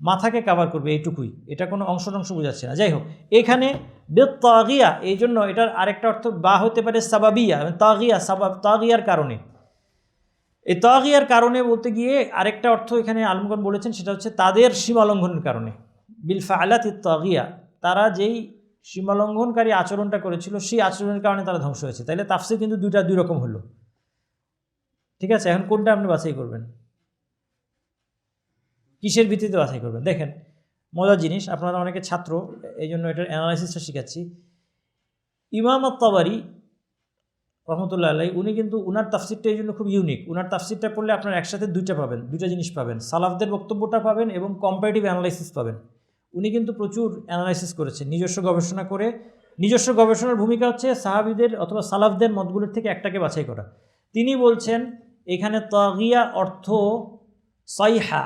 Speaker 1: মাথাকে কাভার করবে, এইটুকুই, এটা কোনো অংশ বোঝাচ্ছে না। যাই হোক, এখানে বেতাগিয়া, এই জন্য এটার আরেকটা অর্থ বা হতে পারে সাবাবিয়া, তাগিয়া, তাগিয়ার কারণে। এই তাগিয়ার কারণে বলতে গিয়ে আরেকটা অর্থ এখানে আলমগণ বলেছেন, সেটা হচ্ছে তাদের সীমালঙ্ঘনের কারণে। বিল ফাআলাতি তাগিয়া, তারা যেই সীমালঙ্ঘনকারী আচরণটা করেছিল, সেই আচরণের কারণে তারা ধ্বংস হয়েছে। তাইলে তাফসীর কিন্তু দুই রকম হলো। ঠিক আছে, এখন কোনটা আপনি বাছাই করবেন, কিসের ভিত্তিতে বাছাই করবেন? দেখেন, মজার জিনিস, আপনারা অনেকে ছাত্র, এই জন্য এটার অ্যানালাইসিসটা শিখাচ্ছি। ইমাম আত-তাবারি রহমতুল্লাহ আলাইহি, উনি কিন্তু উনার তাফসিরটা এই জন্য খুব ইউনিক। উনার তাফসিরটা পড়লে আপনার একসাথে দুইটা পাবেন, দুইটা জিনিস পাবেন, সালাফদের বক্তব্যটা পাবেন এবং কম্পারেটিভ অ্যানালাইসিস পাবেন। উনি কিন্তু প্রচুর অ্যানালাইসিস করেছেন, নিজস্ব গবেষণা করে। নিজস্ব গবেষণার ভূমিকা হচ্ছে সাহাবীদের অথবা সালাফদের মতগুলোর থেকে একটাকে বাছাই করা। তিনি বলছেন এখানে তাগিয়া অর্থ সাইহা,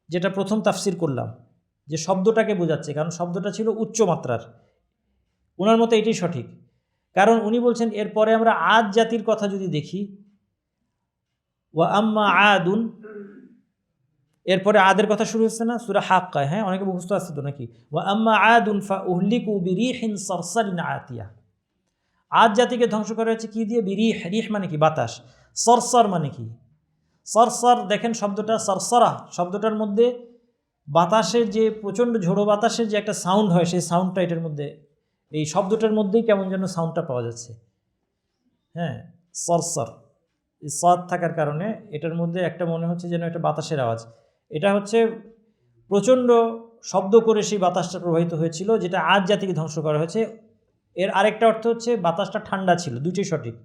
Speaker 1: যেটা প্রথম তাফসির করলাম, যে শব্দটাকে বোঝাচ্ছে, কারণ শব্দটা ছিল উচ্চ মাত্রার। ওনার মতে এটাই সঠিক, কারণ উনি বলছেন এরপরে আমরা আদ জাতির কথা যদি দেখি, ওয়া আম্মা আদুন, এরপরে আদের কথা শুরু হচ্ছে না সূরা হাক্কায়? হ্যাঁ, অনেকে মুখস্থ আছে তো নাকি? ওয়া আম্মা আদুন ফাউহলিকু বিরিহিন সারসারিন আতিয়া। আদ জাতিকে ধ্বংস করা হয়েছে কি দিয়ে? বিরিহ, রিহ মানে কি? বাতাস। সরসর মানে কি? সরসর, দেখেন শব্দটা সরসরা, শব্দটার মধ্যে বাতাসের যে প্রচণ্ড ঝোড়ো বাতাসের যে একটা সাউন্ড হয়, সেই সাউন্ডটা এটার মধ্যে, এই শব্দটার মধ্যেই কেমন যেন সাউন্ডটা পাওয়া যাচ্ছে। হ্যাঁ, সরসর, সাদ থাকার কারণে এটার মধ্যে একটা মনে হচ্ছে যেন একটা বাতাসের আওয়াজ। এটা হচ্ছে প্রচণ্ড শব্দ করে সেই বাতাসটা প্রবাহিত হয়েছিল, যেটা আজ জাতিকে ধ্বংস করা হয়েছে। এর আরেকটা অর্থ হচ্ছে বাতাসটা ঠান্ডা ছিল, দুটোই সঠিক।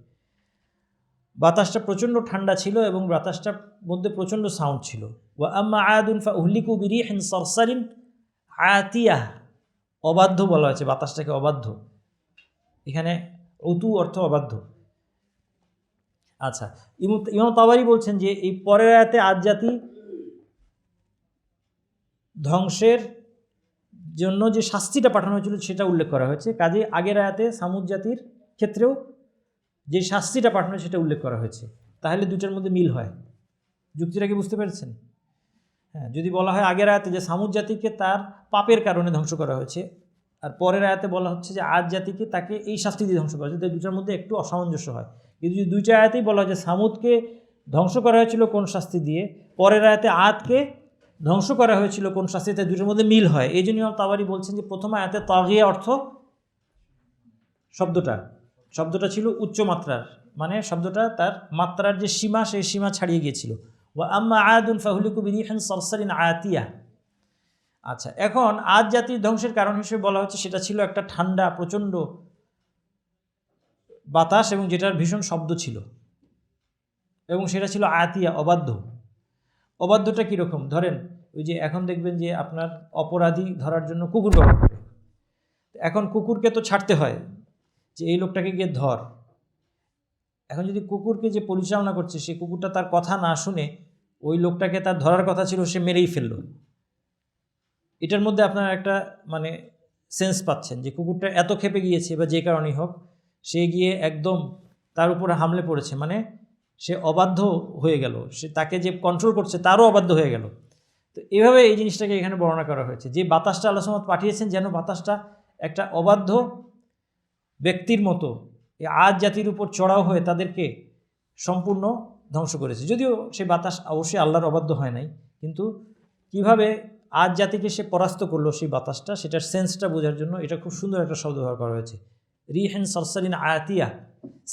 Speaker 1: বাতাসটা প্রচণ্ড ঠান্ডা ছিল এবং বাতাসটার মধ্যে প্রচণ্ড সাউন্ড ছিল। ওয়া আম্মা আদুন ফাউহলিকু বিরিহিন সারসারিন আতিয়াহ, অবাধ্য বলা হয়েছে বাতাসটাকে, অবাধ্য। এখানে উতু অর্থ অবাধ্য। আচ্ছা, ইমাম তাবারি বলছেন যে এই পরের আয়াতে আদ জাতি ধ্বংসের জন্য যে শাস্তিটা পাঠানো হয়েছিল সেটা উল্লেখ করা হয়েছে, কাজে আগের আয়াতে সামুদ জাতির ক্ষেত্রেও যে শাস্তিটা পাঠানো সেটা উল্লেখ করা হয়েছে। তাহলে দুটার মধ্যে মিল হয়। যুক্তিটা কি বুঝতে পেরেছেন? হ্যাঁ, যদি বলা হয় আগের আয়াতে যে সামুদ জাতিকে তার পাপের কারণে ধ্বংস করা হয়েছে, আর পরের আয়াতে বলা হচ্ছে যে আদ জাতিকে তাকে এই শাস্তি দিয়ে ধ্বংস করা হয়েছে, তাই দুটার মধ্যে একটু অসামঞ্জস্য হয়। কিন্তু যদি দুইটা আয়াতেই বলা হয় যে সামুদকে ধ্বংস করা হয়েছিল কোন শাস্তি দিয়ে, পরের আয়াতে আদকে ধ্বংস করা হয়েছিল কোন শাস্তিতে, দুটোর মধ্যে মিল হয়। এই জন্য ইমাম তাবারি বলছেন যে প্রথম আয়াতে তাগিয়া অর্থ শব্দটা ছিল উচ্চ মাত্রার, মানে শব্দটা তার মাত্রার যে সীমা, সেই সীমা ছাড়িয়ে গিয়েছিল। ওয়া আম্মা আদুন ফাহুলিকু বিরিহিন সারসারিন আতিয়া। আচ্ছা, এখন আদ জাতির ধ্বংসের কারণ হিসেবে বলা হচ্ছে সেটা ছিল একটা ঠান্ডা প্রচণ্ড বাতাস, এবং যেটার ভীষণ শব্দ ছিল, এবং সেটা ছিল আতিয়া, অবাধ্য। অবাধ্যটা কীরকম? ধরেন ওই যে এখন দেখবেন যে আপনার অপরাধী ধরার জন্য কুকুর ব্যবহার করে। এখন কুকুরকে তো ছাড়তে হয় যে এই লোকটাকে গিয়ে ধর। এখন যদি কুকুরকে যে পরিচালনা করছে সেই কুকুরটা তার কথা না শুনে ওই লোকটাকে তার ধরার কথা ছিল সে মেরেই ফেলল, এটার মধ্যে আপনারা একটা মানে সেন্স পাচ্ছেন যে কুকুরটা এত ক্ষেপে গিয়েছে, বা যে কারণেই হোক সে গিয়ে একদম তার উপরে হামলে পড়েছে, মানে সে অবাধ্য হয়ে গেল, সে তাকে যে কন্ট্রোল করছে তারও অবাধ্য হয়ে গেল। তো এভাবে এই জিনিসটাকে এখানে বর্ণনা করা হয়েছে যে বাতাসটা আল্লাহ সুবহানাহু ওয়া তাআলা পাঠিয়েছেন যেন বাতাসটা একটা অবাধ্য ব্যক্তির মতো এই আদ জাতির উপর চড়াও হয়ে তাদেরকে সম্পূর্ণ ধ্বংস করেছে। যদিও সেই বাতাস অবশ্যই আল্লাহর অবাধ্য হয় নাই, কিন্তু কিভাবে আদ জাতিকে সে পরাস্ত করলো সেই বাতাসটা, সেটার সেন্সটা বোঝার জন্য এটা খুব সুন্দর একটা শব্দ ব্যবহার করা হয়েছে। রিহিন সারসারিন আতিয়া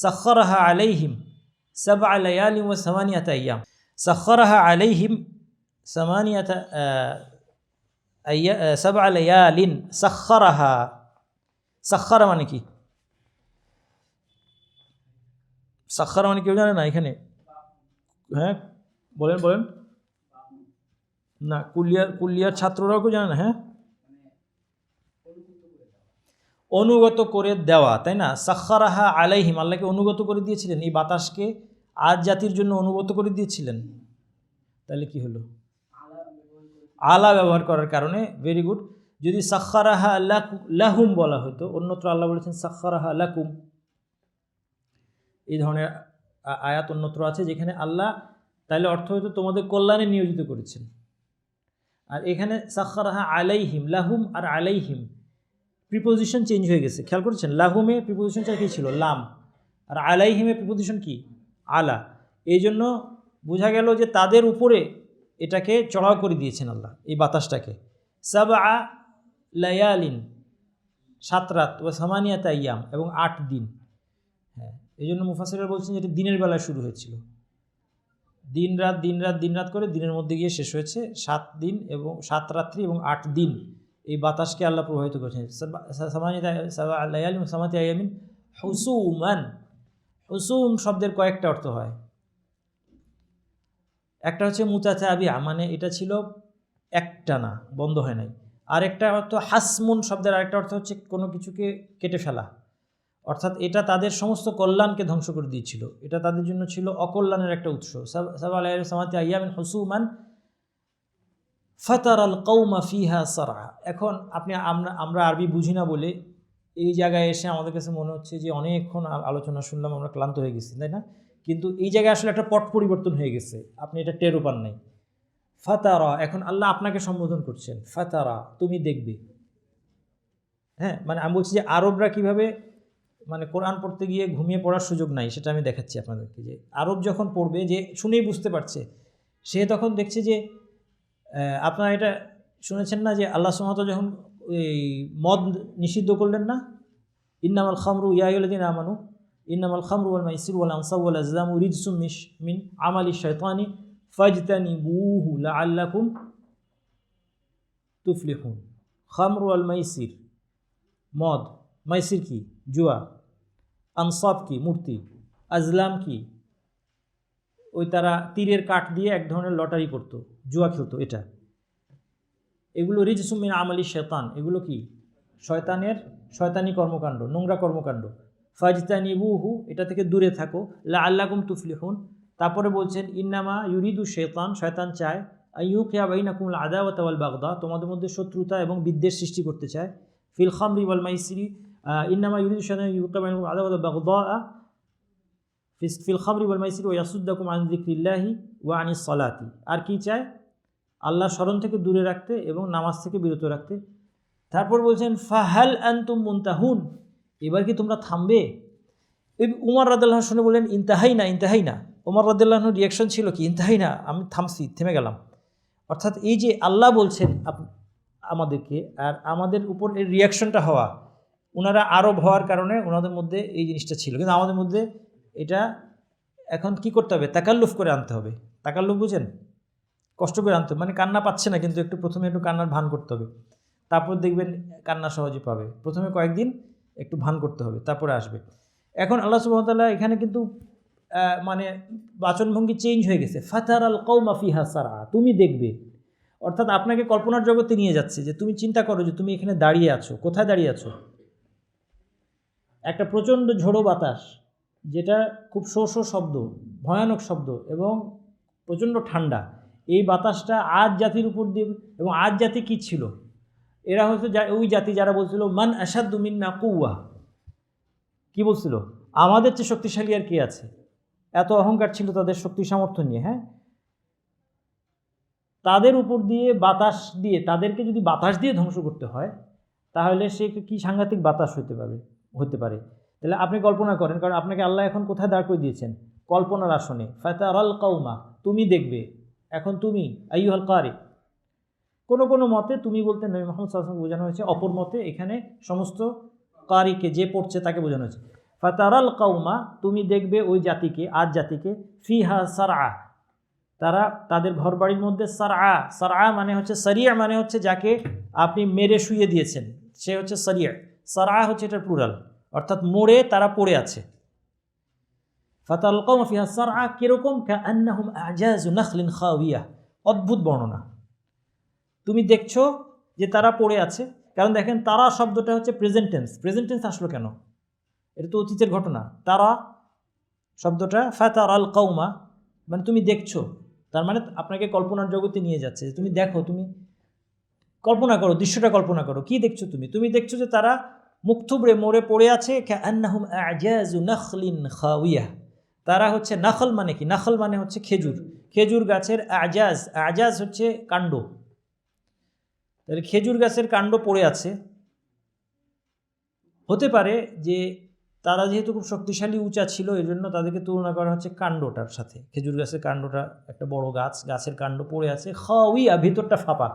Speaker 1: সাখখারাহা আলাইহিম সাবআ লায়ালিন ওয়া সামানিয়াতা আইয়াম। সাখখারাহা আলাইহিম সামানিয়াতা সাবআ লায়ালিন। সাখখারাহা, সাখখারা মানে কি? সাখখারা মানে কেউ জানে না এখানে? হ্যাঁ বলেন না, কুলিয়ার ছাত্ররাও কেউ জানে না। হ্যাঁ, অনুগত করে দেওয়া, তাই না? সাখখারাহা আলাইহিম, আল্লাহকে অনুগত করে দিয়েছিলেন, এই বাতাসকে আদ জাতির জন্য অনুগত করে দিয়েছিলেন। তাহলে কি হলো? আলা ব্যবহার করার কারণে। Very good. যদি সাখখারাহা লাহুম বলা হতো, অন্যত্র আল্লাহ বলেছেন সাখখারাহা লাকুম, এই ধরনের আয়াত অন্যত্র আছে যেখানে আল্লাহ, তাহলে অর্থ হয়তো তোমাদের কল্যাণে নিয়োজিত করেছেন। আর এখানে সাখখারাহা আলাইহিম, লাহুম আর আলাইহিম প্রিপোজিশন চেঞ্জ হয়ে গেছে, খেয়াল করেছেন? লাহুমে প্রিপোজিশনটা কী ছিল? লাম। আর আলাইহিমে প্রিপোজিশন কি? আলা। এই জন্য বোঝা গেল যে তাদের উপরে এটাকে চড়াও করে দিয়েছেন আল্লাহ, এই বাতাসটাকে। সাবআ লায়ালিন, 7 রাত, ও সামানিয়াত আইয়াম, এবং 8 দিন। হ্যাঁ, এই জন্য মুফাসসিররা বলছেন যে এটা দিনের বেলায় শুরু হয়েছিল, দিন রাত দিন রাত দিন রাত করে দিনের মধ্যে গিয়ে শেষ হয়েছে 7 দিন এবং 7 রাত্রি এবং 8 দিন এই বাতাসকে আল্লাহ প্রবাহিত করেছেন। সামানিয়াত আইয়ামিন হুসুমান। হুসুম শব্দের কয়েকটা অর্থ হয়। একটা হচ্ছে মুতাতাবিআ, মানে এটা ছিল একটানা, বন্ধ হয় নাই। আরেকটা অর্থ হাসমুন শব্দের আরেকটা অর্থ হচ্ছে কোনো কিছুকে কেটে ফেলা, অর্থাৎ এটা তাদের সমস্ত কল্যাণকে ধ্বংস করে দিয়েছিল, এটা তাদের জন্য ছিল অকল্যাণের একটা উৎস। সামাতি আইয়ামিন হুসুমান ফাতারাল কওমা ফিহা সারআ। এখন আমরা আরবি বুঝি না বলে এই জায়গায় এসে আমাদের কাছে মনে হচ্ছে যে অনেকক্ষণ আলোচনা শুনলাম, আমরা ক্লান্ত হয়ে গেছি, তাই না? কিন্তু এই জায়গায় আসলে একটা পট পরিবর্তন হয়ে গেছে, আপনি এটা টেরও পান নাই। ফাতারা, এখন আল্লাহ আপনাকে সম্বোধন করছেন, ফাতারা, তুমি দেখবে। হ্যাঁ, মানে আমি বলছি যে আরবরা কীভাবে, মানে কোরআন পড়তে গিয়ে ঘুমিয়ে পড়ার সুযোগ নাই, সেটা আমি দেখাচ্ছি আপনাদেরকে। যে আরব যখন পড়বে, যে শুনেই বুঝতে পারছে, সে তখন দেখছে যে আপনারা এটা শুনেছেন না যে আল্লাহ সুবহানাহু ওয়া তাআলা যখন এই মদ নিষিদ্ধ করলেন না, ইন্নামাল খামরু ইয়া আইয়ুহাল্লাযীনা আমানু ইন্নামাল খামরু ওয়াল মাইসিরু ওয়াল আনসাবু ওয়াল আজলামু রিজসুম মিন আমালিশ শাইতানি ফাজতানিবুহু লাআল্লাকুম তুফলিহুন। খামরু ওয়াল মাইসির, মদ, মাইসির কি? জুয়া, আনসাব কি? মূর্তি, আজলাম কি? ওই তারা তীরের কাঠ দিয়ে এক ধরনের লটারি করতো, জুয়া খেলতো, এটা। এগুলো রিজসুম মিন আমালি শয়তান, এগুলো কি? শয়তানি কর্মকাণ্ড, নোংরা কর্মকাণ্ড। ফাজতানিবুহু, এটা থেকে দূরে থাকো, লাআল্লাকুম তুফলিহুন। তারপরে বলছেন ইন্নামা ইউরিদু শয়তান, শয়তান চায় আইয়ুকিয়া বাইনাকুমুল আদাওয়াতা ওয়াল বাগদা, তোমাদের মধ্যে শত্রুতা এবং বিদ্বেষ সৃষ্টি করতে চায়। ফিল খামরি ওয়াল মাইসিরি, ইন্নামা ইউরিদু শয়তান আইয়ুকিয়া বাইনাকুমুল আদাওয়াতা ওয়াল বাগদা ফিল খামরি ওয়াল মাইসিরি ওয়া ইয়াসুদ্দাকুম আন যিকরিল্লাহি ওয়া আনিস সালাতি। আর কি চায়? আল্লাহর স্মরণ থেকে দূরে রাখতে এবং নামাজ থেকে বিরত রাখতে। তারপর বলছেন ফাহাল আনতুম মুনতাহুন, এবার কি তোমরা থামবে? উমর রাদিয়াল্লাহু আনহু শুনে বললেন ইনতাহাইনা ইনতাহাইনা। উমর রাদিয়াল্লাহু আনহুর রিয়াকশন ছিল কি? ইনতাহাইনা, আমি থামছি, থেমে গেলাম। অর্থাৎ এই যে আল্লাহ বলছেন আমাদেরকে, আর আমাদের উপর এই রিয়াকশনটা হওয়া, ওনারা আরব হওয়ার কারণে ওনাদের মধ্যে এই জিনিসটা ছিল, কিন্তু আমাদের মধ্যে এটা এখন কি করতে হবে? তাকাল্লুফ করে আনতে হবে। তাকাল্লুফ বুঝেন? কষ্ট করে আনতে হবে, মানে কান্না পাচ্ছে না, কিন্তু প্রথমে একটু কান্নার ভান করতে হবে, তারপর দেখবেন কান্না সহজে পাবে। প্রথমে কয়েকদিন একটু ভান করতে হবে, তারপরে আসবে। এখন আল্লাহ সুবহানাহু ওয়া তাআলা এখানে কিন্তু মানে বাচনভঙ্গি চেঞ্জ হয়ে গেছে। ফাতারাল কওমা ফিহা সারআ, তুমি দেখবে, অর্থাৎ আপনাকে কল্পনার জগতে নিয়ে যাচ্ছে, যে তুমি চিন্তা করো যে তুমি এখানে দাঁড়িয়ে আছো। কোথায় দাঁড়িয়ে আছো? একটা প্রচণ্ড ঝোড়ো বাতাস, যেটা খুব শো শো শব্দ, ভয়ানক শব্দ এবং প্রচণ্ড ঠান্ডা। এই বাতাসটা আদ জাতির উপর দিয়ে, এবং আদ জাতি কী ছিল? এরা হচ্ছে ওই জাতি যারা বলছিল মান আশাদ্দু মিন্না কুওয়া। কী বলছিল? আমাদের চেয়ে শক্তিশালী আর কে আছে? এত অহংকার ছিল তাদের শক্তি সামর্থ্য নিয়ে। হ্যাঁ, তাদের উপর দিয়ে বাতাস দিয়ে, তাদেরকে যদি বাতাস দিয়ে ধ্বংস করতে হয়, তাহলে সে কি সাংঘাতিক বাতাস হতে পারে। তাহলে আপনি কল্পনা করেন, কারণ আপনাকে আল্লাহ এখন কোথায় দাঁড় করে দিয়েছেন? কল্পনার আসনে। ফাতারাল কওমা, তুমি দেখবে। এখন তুমি আইয়ুহাল কারি, কোনো মতে তুমি বলতে নবী মুহাম্মদ সাল্লাল্লাহু আলাইহি ওয়াসাল্লাম বোঝানো হয়েছে, অপর মতে এখানে সমস্ত কারিকে, যে পড়ছে তাকে বোঝানো হয়েছে। ফাতারাল কওমা, তুমি দেখবে ওই জাতিকে, আদ জাতিকে, ফিহা সারআ, তাদের ঘরবাড়ির মধ্যে সারআ। সারআ মানে হচ্ছে সারিয়া, মানে হচ্ছে যাকে আপনি মেরে শুয়ে দিয়েছেন, সে হচ্ছে সারিয়া। সারআ হচ্ছে এটার প্লুরাল, অর্থাৎ মোড়ে তারা পড়ে আছে। ফাতারাল কওমা ফিহা সারআ, কিরকম? কাআন্নাহুম আ'জাযু নাখলিন খাওয়িয়া, অদ্ভুত বর্ণনা। তুমি দেখছো যে তারা পড়ে আছে, কারণ দেখেন তারা শব্দটা হচ্ছে প্রেজেন্ট টেন্স। প্রেজেন্ট টেন্স আসলো কেন? এটা তো অতীতের ঘটনা। তারা শব্দটা ফাতারাল কওমা, মানে তুমি দেখছো, তার মানে আপনাকে কল্পনার জগতে নিয়ে যাচ্ছে। তুমি দেখো, তুমি কল্পনা করো, দৃশ্যটা কল্পনা করো, কি দেখছো তুমি? তুমি দেখছো যে তারা মুখ থুবড়ে মরে পড়ে আছে, কাআন্নাহুম আ'জাজু নাখলিন খাওয়িয়া। তারা হচ্ছে নাখল মানে কি? নাখল মানে হচ্ছে খেজুর, খেজুর গাছের আজাজ, আজাজ হচ্ছে কাণ্ড। তাহলে খেজুর গাছের কাণ্ড পড়ে আছে। হতে পারে যে তারা যেহেতু খুব শক্তিশালী উঁচা ছিল, এই জন্য তাদেরকে তুলনা করা হচ্ছে কাণ্ডটার সাথে। খেজুর গাছের কাণ্ডটা একটা বড় গাছ, গাছের কাণ্ড পড়ে আছে, খাওয়িয়া ভিতরটা ফাঁপা।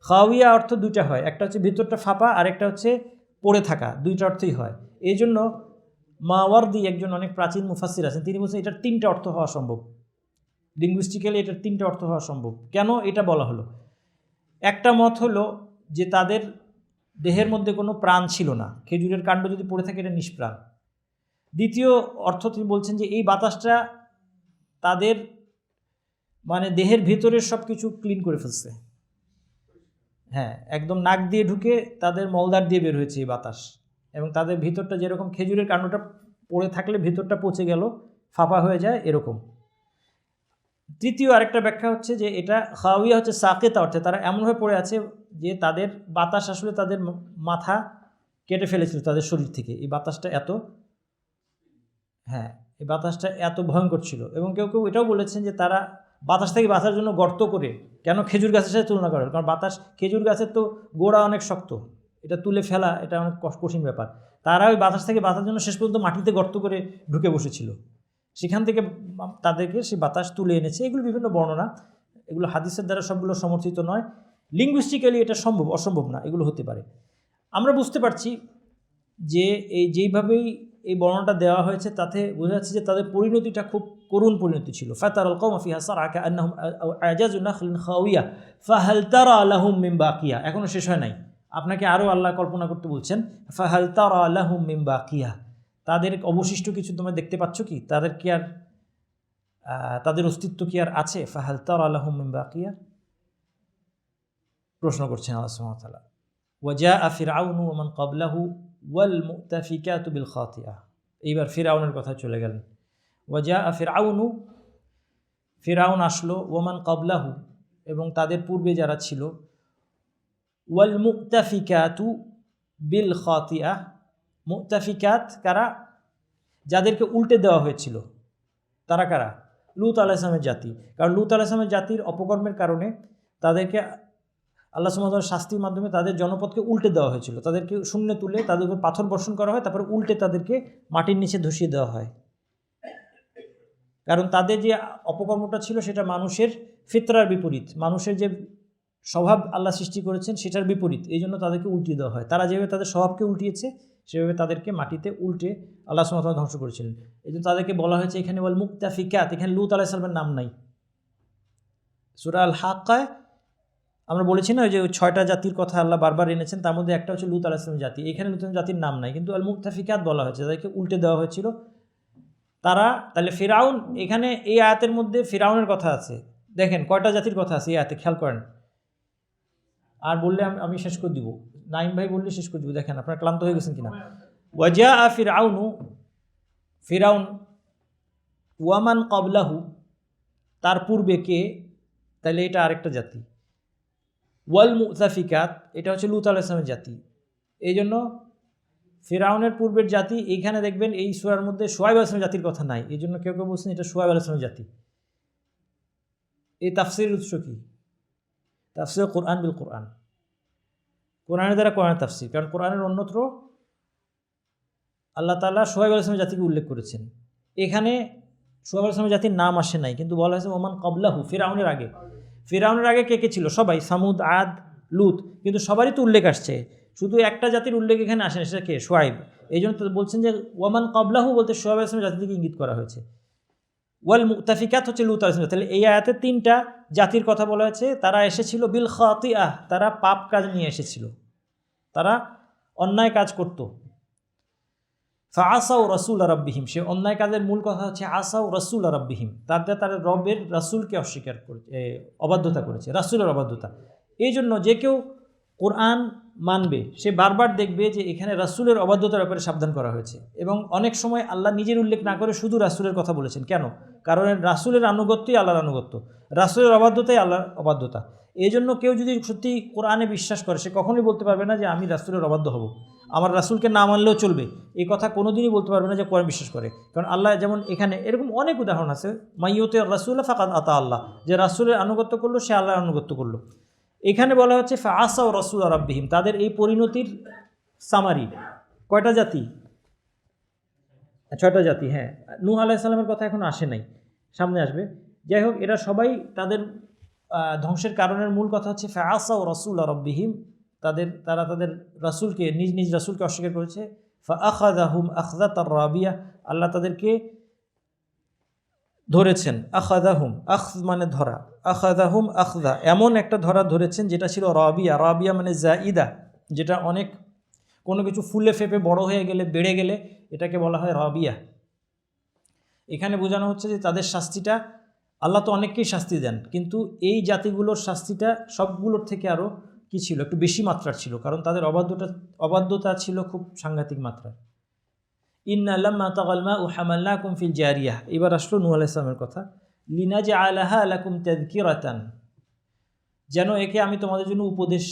Speaker 1: খাওয়িয়া অর্থ দুইটা হয়, একটা হচ্ছে ভিতরটা ফাঁপা আর একটা হচ্ছে পড়ে থাকা, দুইটা অর্থই হয়। এই জন্য মাওয়ার্দি একজন অনেক প্রাচীন মুফাসসির আছেন, তিনি বলছেন এটার তিনটা অর্থ হওয়া সম্ভব। লিঙ্গুইস্টিক্যালি এটার তিনটা অর্থ হওয়া সম্ভব। কেন এটা বলা হলো? একটা মত হলো যে তাদের দেহের মধ্যে কোনো প্রাণ ছিল না, খেজুরের কাণ্ড যদি পড়ে থাকে এটা নিষ্প্রাণ। দ্বিতীয় অর্থ তিনি বলছেন যে এই বাতাসটা তাদের মানে দেহের ভেতরের সব কিছু ক্লিন করে ফেলছে। হ্যাঁ, একদম নাক দিয়ে ঢুকে তাদের মলদার দিয়ে বের হয়েছে এই বাতাস, এবং তাদের ভিতরটা যেরকম খেজুরের কাণ্ডটা পড়ে থাকলে ভিতরটা পচে গেল, ফাঁপা হয়ে যায়, এরকম। তৃতীয় আরেকটা ব্যাখ্যা হচ্ছে যে এটা খাওয়িয়া হচ্ছে সাকেতা অর্থে, তারা এমনভাবে পড়ে আছে যে তাদের বাতাস আসলে তাদের মাথা কেটে ফেলেছিল তাদের শরীর থেকে। এই বাতাসটা এত, হ্যাঁ, এই বাতাসটা এত ভয়ঙ্কর ছিল। এবং কেউ কেউ এটাও বলেছেন যে তারা বাতাস থেকে বাঁচার জন্য গর্ত করে, কেন খেজুর গাছের সাথে তুলনা করে? কারণ বাতাস, খেজুর গাছের তো গোড়া অনেক শক্ত, এটা তুলে ফেলা এটা অনেক কঠিন ব্যাপার। তারা ওই বাতাস থেকে বাঁচার জন্য শেষ পর্যন্ত মাটিতে গর্ত করে ঢুকে বসেছিল, সেখান থেকে তাদেরকে সেই বাতাস তুলে এনেছে। এগুলো বিভিন্ন বর্ণনা, এগুলো হাদিসের দ্বারা সবগুলো সমর্থিত নয়। লিঙ্গুইস্টিক্যালি এটা সম্ভব, অসম্ভব না, এগুলো হতে পারে। আমরা বুঝতে পারছি যে এই যেইভাবেই এই বর্ণনাটা দেওয়া হয়েছে তাতে বোঝা যাচ্ছে যে তাদের পরিণতিটা খুব করুণ পরিণতি ছিল। ফাতারাল কওমা ফিহা সারআ কাআন্নাহুম আ'জাজু নাখলিন খাওয়িয়া ফাহাল তারা লাহুম মিন বাকিয়া। এখনো শেষ হয় নাই, আপনাকে আরও আল্লাহ কল্পনা করতে বলছেন। ফাহাল তারা লাহুম মিন বাকিয়া, তাদের অবশিষ্ট কিছু তোমরা দেখতে পাচ্ছ কি? তাদের কি আর তাদের অস্তিত্ব কি আর আছে? ফাহাল তারা লাহুম মিন বাকিয়া, প্রশ্ন করছেন আল্লাহ সুবহানাহু ওয়া তাআলা। ওয়াজাআ ফিরআউনু ওয়া মান ক্বাবলাহু ওয়াল মুতাফিকাতু বিল খাতিআ। এইবার ফিরআউনের কথা চলে গেলেন। ওয়াজাআ ফিরআউনু, ফিরআউন আসলো, ওয়ামান ক্বাবলাহু, এবং তাদের পূর্বে যারা ছিল, ওয়াল মুতাফিকাতু বিল খাতিআ। মুতাফিকাত কারা? যাদেরকে উল্টে দেওয়া হয়েছিল। তারা কারা? লূত আলাইহিস সালামের জাতি। কারণ লূত আলাইহিস সালামের জাতির অপকর্মের কারণে তাদেরকে আল্লাহ সুবহানাহু ওয়া তাআলার শাস্তির মাধ্যমে তাদের জনপদকে উল্টে দেওয়া হয়েছিল। তাদেরকে শূন্যে তুলে তাদের উপর পাথর বর্ষণ করা হয়, তারপরে উল্টে তাদেরকে মাটির নিচে ধসিয়ে দেওয়া হয়। কারণ তাদের যে অপকর্মটা ছিল সেটা মানুষের ফিতরার বিপরীত, মানুষের যে স্বভাব আল্লাহ সৃষ্টি করেছেন সেটার বিপরীত। এই জন্য তাদেরকে উল্টিয়ে দেওয়া হয়। তারা যেভাবে তাদের স্বভাবকে উল্টিয়েছে সেভাবে তাদেরকে মাটিতে উল্টে আল্লাহ সুবহানাহু ওয়া তাআলা ধ্বংস করেছিলেন। এই জন্য তাদেরকে বলা হয়েছে এখানে ওয়াল মুতাফিকাত, এখানে লূত আলাইহিস সালামের নাম নাই। সূরা আল হাক্কায় আমরা বলেছি না, ওই যে 6টা জাতির কথা আল্লাহ বারবার এনেছেন, তার মধ্যে একটা হচ্ছে লূত আলাইহিস সালামের জাতি। এখানে লূত জাতির নাম নাই, কিন্তু আল মুতাফিকাত বলা হয়েছে, তাদেরকে উল্টে দেওয়া হয়েছিল। তারা, তাহলে ফিরআউন, এখানে এই আয়াতের মধ্যে ফিরআউনের কথা আছে। দেখেন কয়টা জাতির কথা আছে এই আয়াতে, খেয়াল করেন। আর বললে আমি শেষ করে দিব, নাইম ভাই বললে শেষ করে দিব। দেখেন আপনারা ক্লান্ত হয়ে গেছেন কিনা। ওয়াজাআ ফিরআউনু, ফিরআউন, ওয়ামান ক্বাবলাহু, তার পূর্বে কে? তাহলে এটা আরেকটা জাতি। ওয়াল মুতাফিকাত, এটা হচ্ছে লূত আলাইহিস সালামের জাতি। এই জন্য ফিরআউনের পূর্বের জাতি, এইখানে দেখবেন এই সূরার মধ্যে শুআয়ব আলাইহিস সালামের জাতির কথা নাই। এই জন্য কেউ কেউ বলছেন এটা শুআয়ব আলাইহিস সালামের জাতি। এই তাফসীরের উৎস কি? তাফসীর কোরআন বিল কোরআন, কোরআনের দ্বারা কোরআনের তাফসীর। কারণ কোরআনের অন্যত্র আল্লাহ তাআলা শুআয়ব আলাইহিস সালামের জাতিকে উল্লেখ করেছেন, এখানে শুআয়ব আলাইহিস সালামের জাতির নাম আসে নাই, কিন্তু বলা হয়েছে ওমান ক্বাবলাহু, ফিরআউনের আগে। ফিরআউনের আগে কে কে ছিল? সবাই, সামুদ, আদ, লূত, কিন্তু সবারই তো উল্লেখ আসছে, শুধু একটা জাতির উল্লেখ এখানে আসে না, সেটা কে? শুআয়ব। এই জন্য তো বলছেন যে ওয়ামান ক্বাবলাহু বলতে শুআয়ব আলাইহিস সালামের জাতির দিকে ইঙ্গিত করা হয়েছে। ওয়াল মুতাফিকাত হচ্ছে লূত আলাইহিস সালাম। তাহলে এই আয়াতে 3টা জাতির কথা বলা হয়েছে। তারা এসেছিল বিল খাতিআহ, তারা পাপ কাজ নিয়ে এসেছিল, তারা অন্যায় কাজ করত। ফাআসাউ রাসূল রাব্বিহিম, সে অন্যায় কাজের মূল কথা হচ্ছে আসাউ রাসূল রাব্বিহিম, তাদের রবের রাসূলকে অস্বীকার করেছে, অবাধ্যতা করেছে, রাসূলের অবাধ্যতা। এই জন্য যে কেউ কোরআন মানবে সে বারবার দেখবে যে এখানে রাসূলের অবাধ্যতার ব্যাপারে সাবধান করা হয়েছে, এবং অনেক সময় আল্লাহ নিজের উল্লেখ না করে শুধু রাসূলের কথা বলেছেন। কেন? কারণ রাসূলের আনুগত্যই আল্লাহর আনুগত্য, রাসূলের অবাধ্যতাই আল্লাহর অবাধ্যতা। এই জন্য কেউ যদি সত্যি কোরআনে বিশ্বাস করে সে কখনোই বলতে পারবে না যে আমি রাসূলের অবাধ্য হব, আমার রাসূলকে না মানলেও চলবে, এই কথা কোনোদিনই বলতে পারবে না যে কোরআন বিশ্বাস করে। কারণ আল্লাহ যেমন এখানে এরকম অনেক উদাহরণ আছে, মাইয়ুতি রাসূল ফাকাদ আতা আল্লাহ, যে রাসূলের আনুগত্য করলো সে আল্লাহর আনুগত্য করলো। এখানে বলা হচ্ছে ফাআসাউ রাসূল রাব্বিহিম, তাদের এই পরিণতির সামারি। কয়টা জাতি? 6টা জাতি। হ্যাঁ, নূহ আলাইহিস সালামের কথা এখন আসে নাই, সামনে আসবে। যাই হোক, এরা সবাই তাদের ধ্বংসের কারণের মূল কথা হচ্ছে ফাআসাউ রাসূল রাব্বিহিম, তারা তাদের রাসূলকে নিজ নিজ রাসূলকে অস্বীকার করেছে। ফাআখাযাহুম আখযাতার রাবিয়া, আল্লাহ তাদেরকে ধরেছেন। আখাযাহুম, আখয মানে ধরা, আখাযাহুম আখযা, এমন একটা ধরা ধরেছেন যেটা ছিল রাবিয়া। রাবিয়া মানে জাইদা, যেটা অনেক কোনো কিছু ফুলে ফেপে বড় হয়ে গেলে, বেড়ে গেলে এটাকে বলা হয় রাবিয়া। এখানে বোঝানো হচ্ছে যে তাদের শাস্তিটা, আল্লাহ তো অনেককেই শাস্তি দেন, কিন্তু এই জাতিগুলোর শাস্তিটা সবগুলোর থেকে আরও কী ছিল, একটু বেশি মাত্রার ছিল, কারণ তাদের অবাধ্যতা ছিল খুব সাংঘাতিক মাত্রার। ইন্না লাম্মা তাগাল মাউ হামালনাকুম ফিল জারিয়াহ, এবার আসলো নূহ আলাইহিস সালামের কথা। লিনাজআলাহা লাকুম তাযকিরাতান, যেন একে আমি তোমাদের জন্য উপদেশ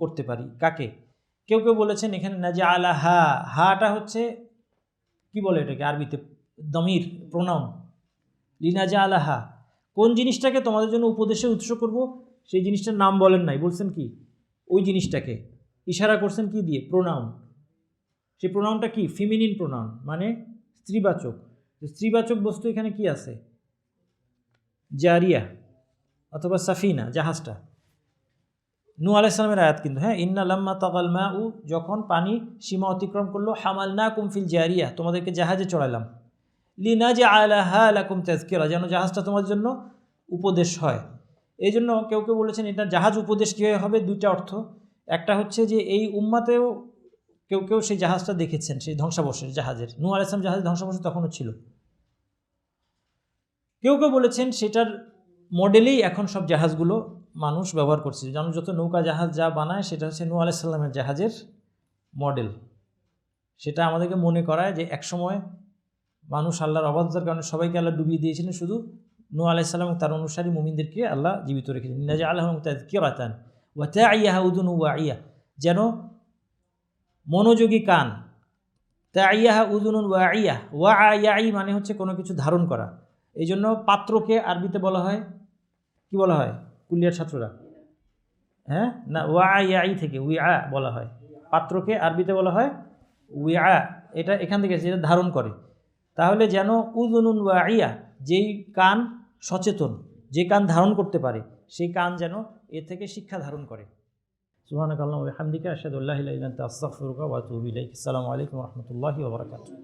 Speaker 1: করতে পারি। কাকে? কেউ কেউ বলেছেন এখানে নাজআলাহা, হাটা হচ্ছে কি বলে এটাকে আরবিতে, দমির, প্রোনাউন। লিনাজআলাহা, কোন জিনিসটাকে তোমাদের জন্য উপদেশে উৎস করব, সেই জিনিসটার নাম বলেন নাই, বলছেন কি ওই জিনিসটাকে ইশারা করছেন কি দিয়ে? প্রোনাউন। সেই প্রোনাউনটা কি? ফিমিনিন প্রোনাউন, মানে স্ত্রীবাচক। স্ত্রীবাচক বস্তু এখানে কি আছে? জারিয়া অথবা সাফিনা, জাহাজটা। নূহ আলাইহিস সালামের আয়াত কিন্তু, হ্যাঁ, ইন্না লাম্মা তাগাল মাউ, যখন পানি সীমা অতিক্রম করলো, হামালনাকুম ফিল জারিয়া, তোমাদেরকে জাহাজে চড়াইলাম। লিনাজআলাহা লাকুম তাযকিরা, যেন জাহাজটা তোমাদের জন্য উপদেশ হয়। এই জন্য কেউ কেউ বলেছেন এটা জাহাজ উপদেশ কীভাবে হবে, দুইটা অর্থ। একটা হচ্ছে যে এই উম্মাতেও কেউ কেউ সেই জাহাজটা দেখেছেন, সেই ধ্বংসাবশেষ জাহাজের, নূহ আলাইহিস সালাম জাহাজের ধ্বংসাবশেষ তখনও ছিল। কেউ কেউ বলেছেন সেটার মডেলেই এখন সব জাহাজগুলো মানুষ ব্যবহার করছে, যেন যত নৌকা জাহাজ যা বানায় সেটা হচ্ছে নূহ আলাইহিস সালামের জাহাজের মডেল। সেটা আমাদেরকে মনে করায় যে একসময় মানুষ আল্লাহর অবাধ্যতার কারণে সবাইকে আল্লাহ ডুবিয়ে দিয়েছিলেন, শুধু নূহ আলাইহিস সালাম এবং তার অনুসারী মুমিনদেরকে আল্লাহ জীবিত রেখেছেন। নাজআলাহুম তাযকিরাতান ওয়া তা'ইয়াহা উযুনু ওয়া'ইয়া, যেন মনোযোগী কান। তা'ইয়াহা উযুনুন ওয়া'ইয়া, ওয়া'য়াই মানে হচ্ছে কোনো কিছু ধারণ করা। এই জন্য পাত্রকে আরবিতে বলা হয় কি বলা হয় কুলিয়ার ছাত্ররা? হ্যাঁ, না, ওয়া'য়াই থেকে উইআ বলা হয়। পাত্রকে আরবিতে বলা হয় উইআ, এটা এখান থেকে যেটা ধারণ করে। তাহলে যেন উযুনুন ওয়া'ইয়া, যেই কান সচেতন, যে কান ধারণ করতে পারে, সেই কান যেন এ থেকে শিক্ষা ধারণ করে। সুবহানাকাল্লাহুম্মা ওয়া বিহামদিকা আশহাদু আল্লা ইলাহা ইল্লা আনতা আস্তাগফিরুকা ওয়া আতুবু ইলাইক। আসসালামু আলাইকুম ওয়া রাহমাতুল্লাহি ওয়া বারাকাতুহু।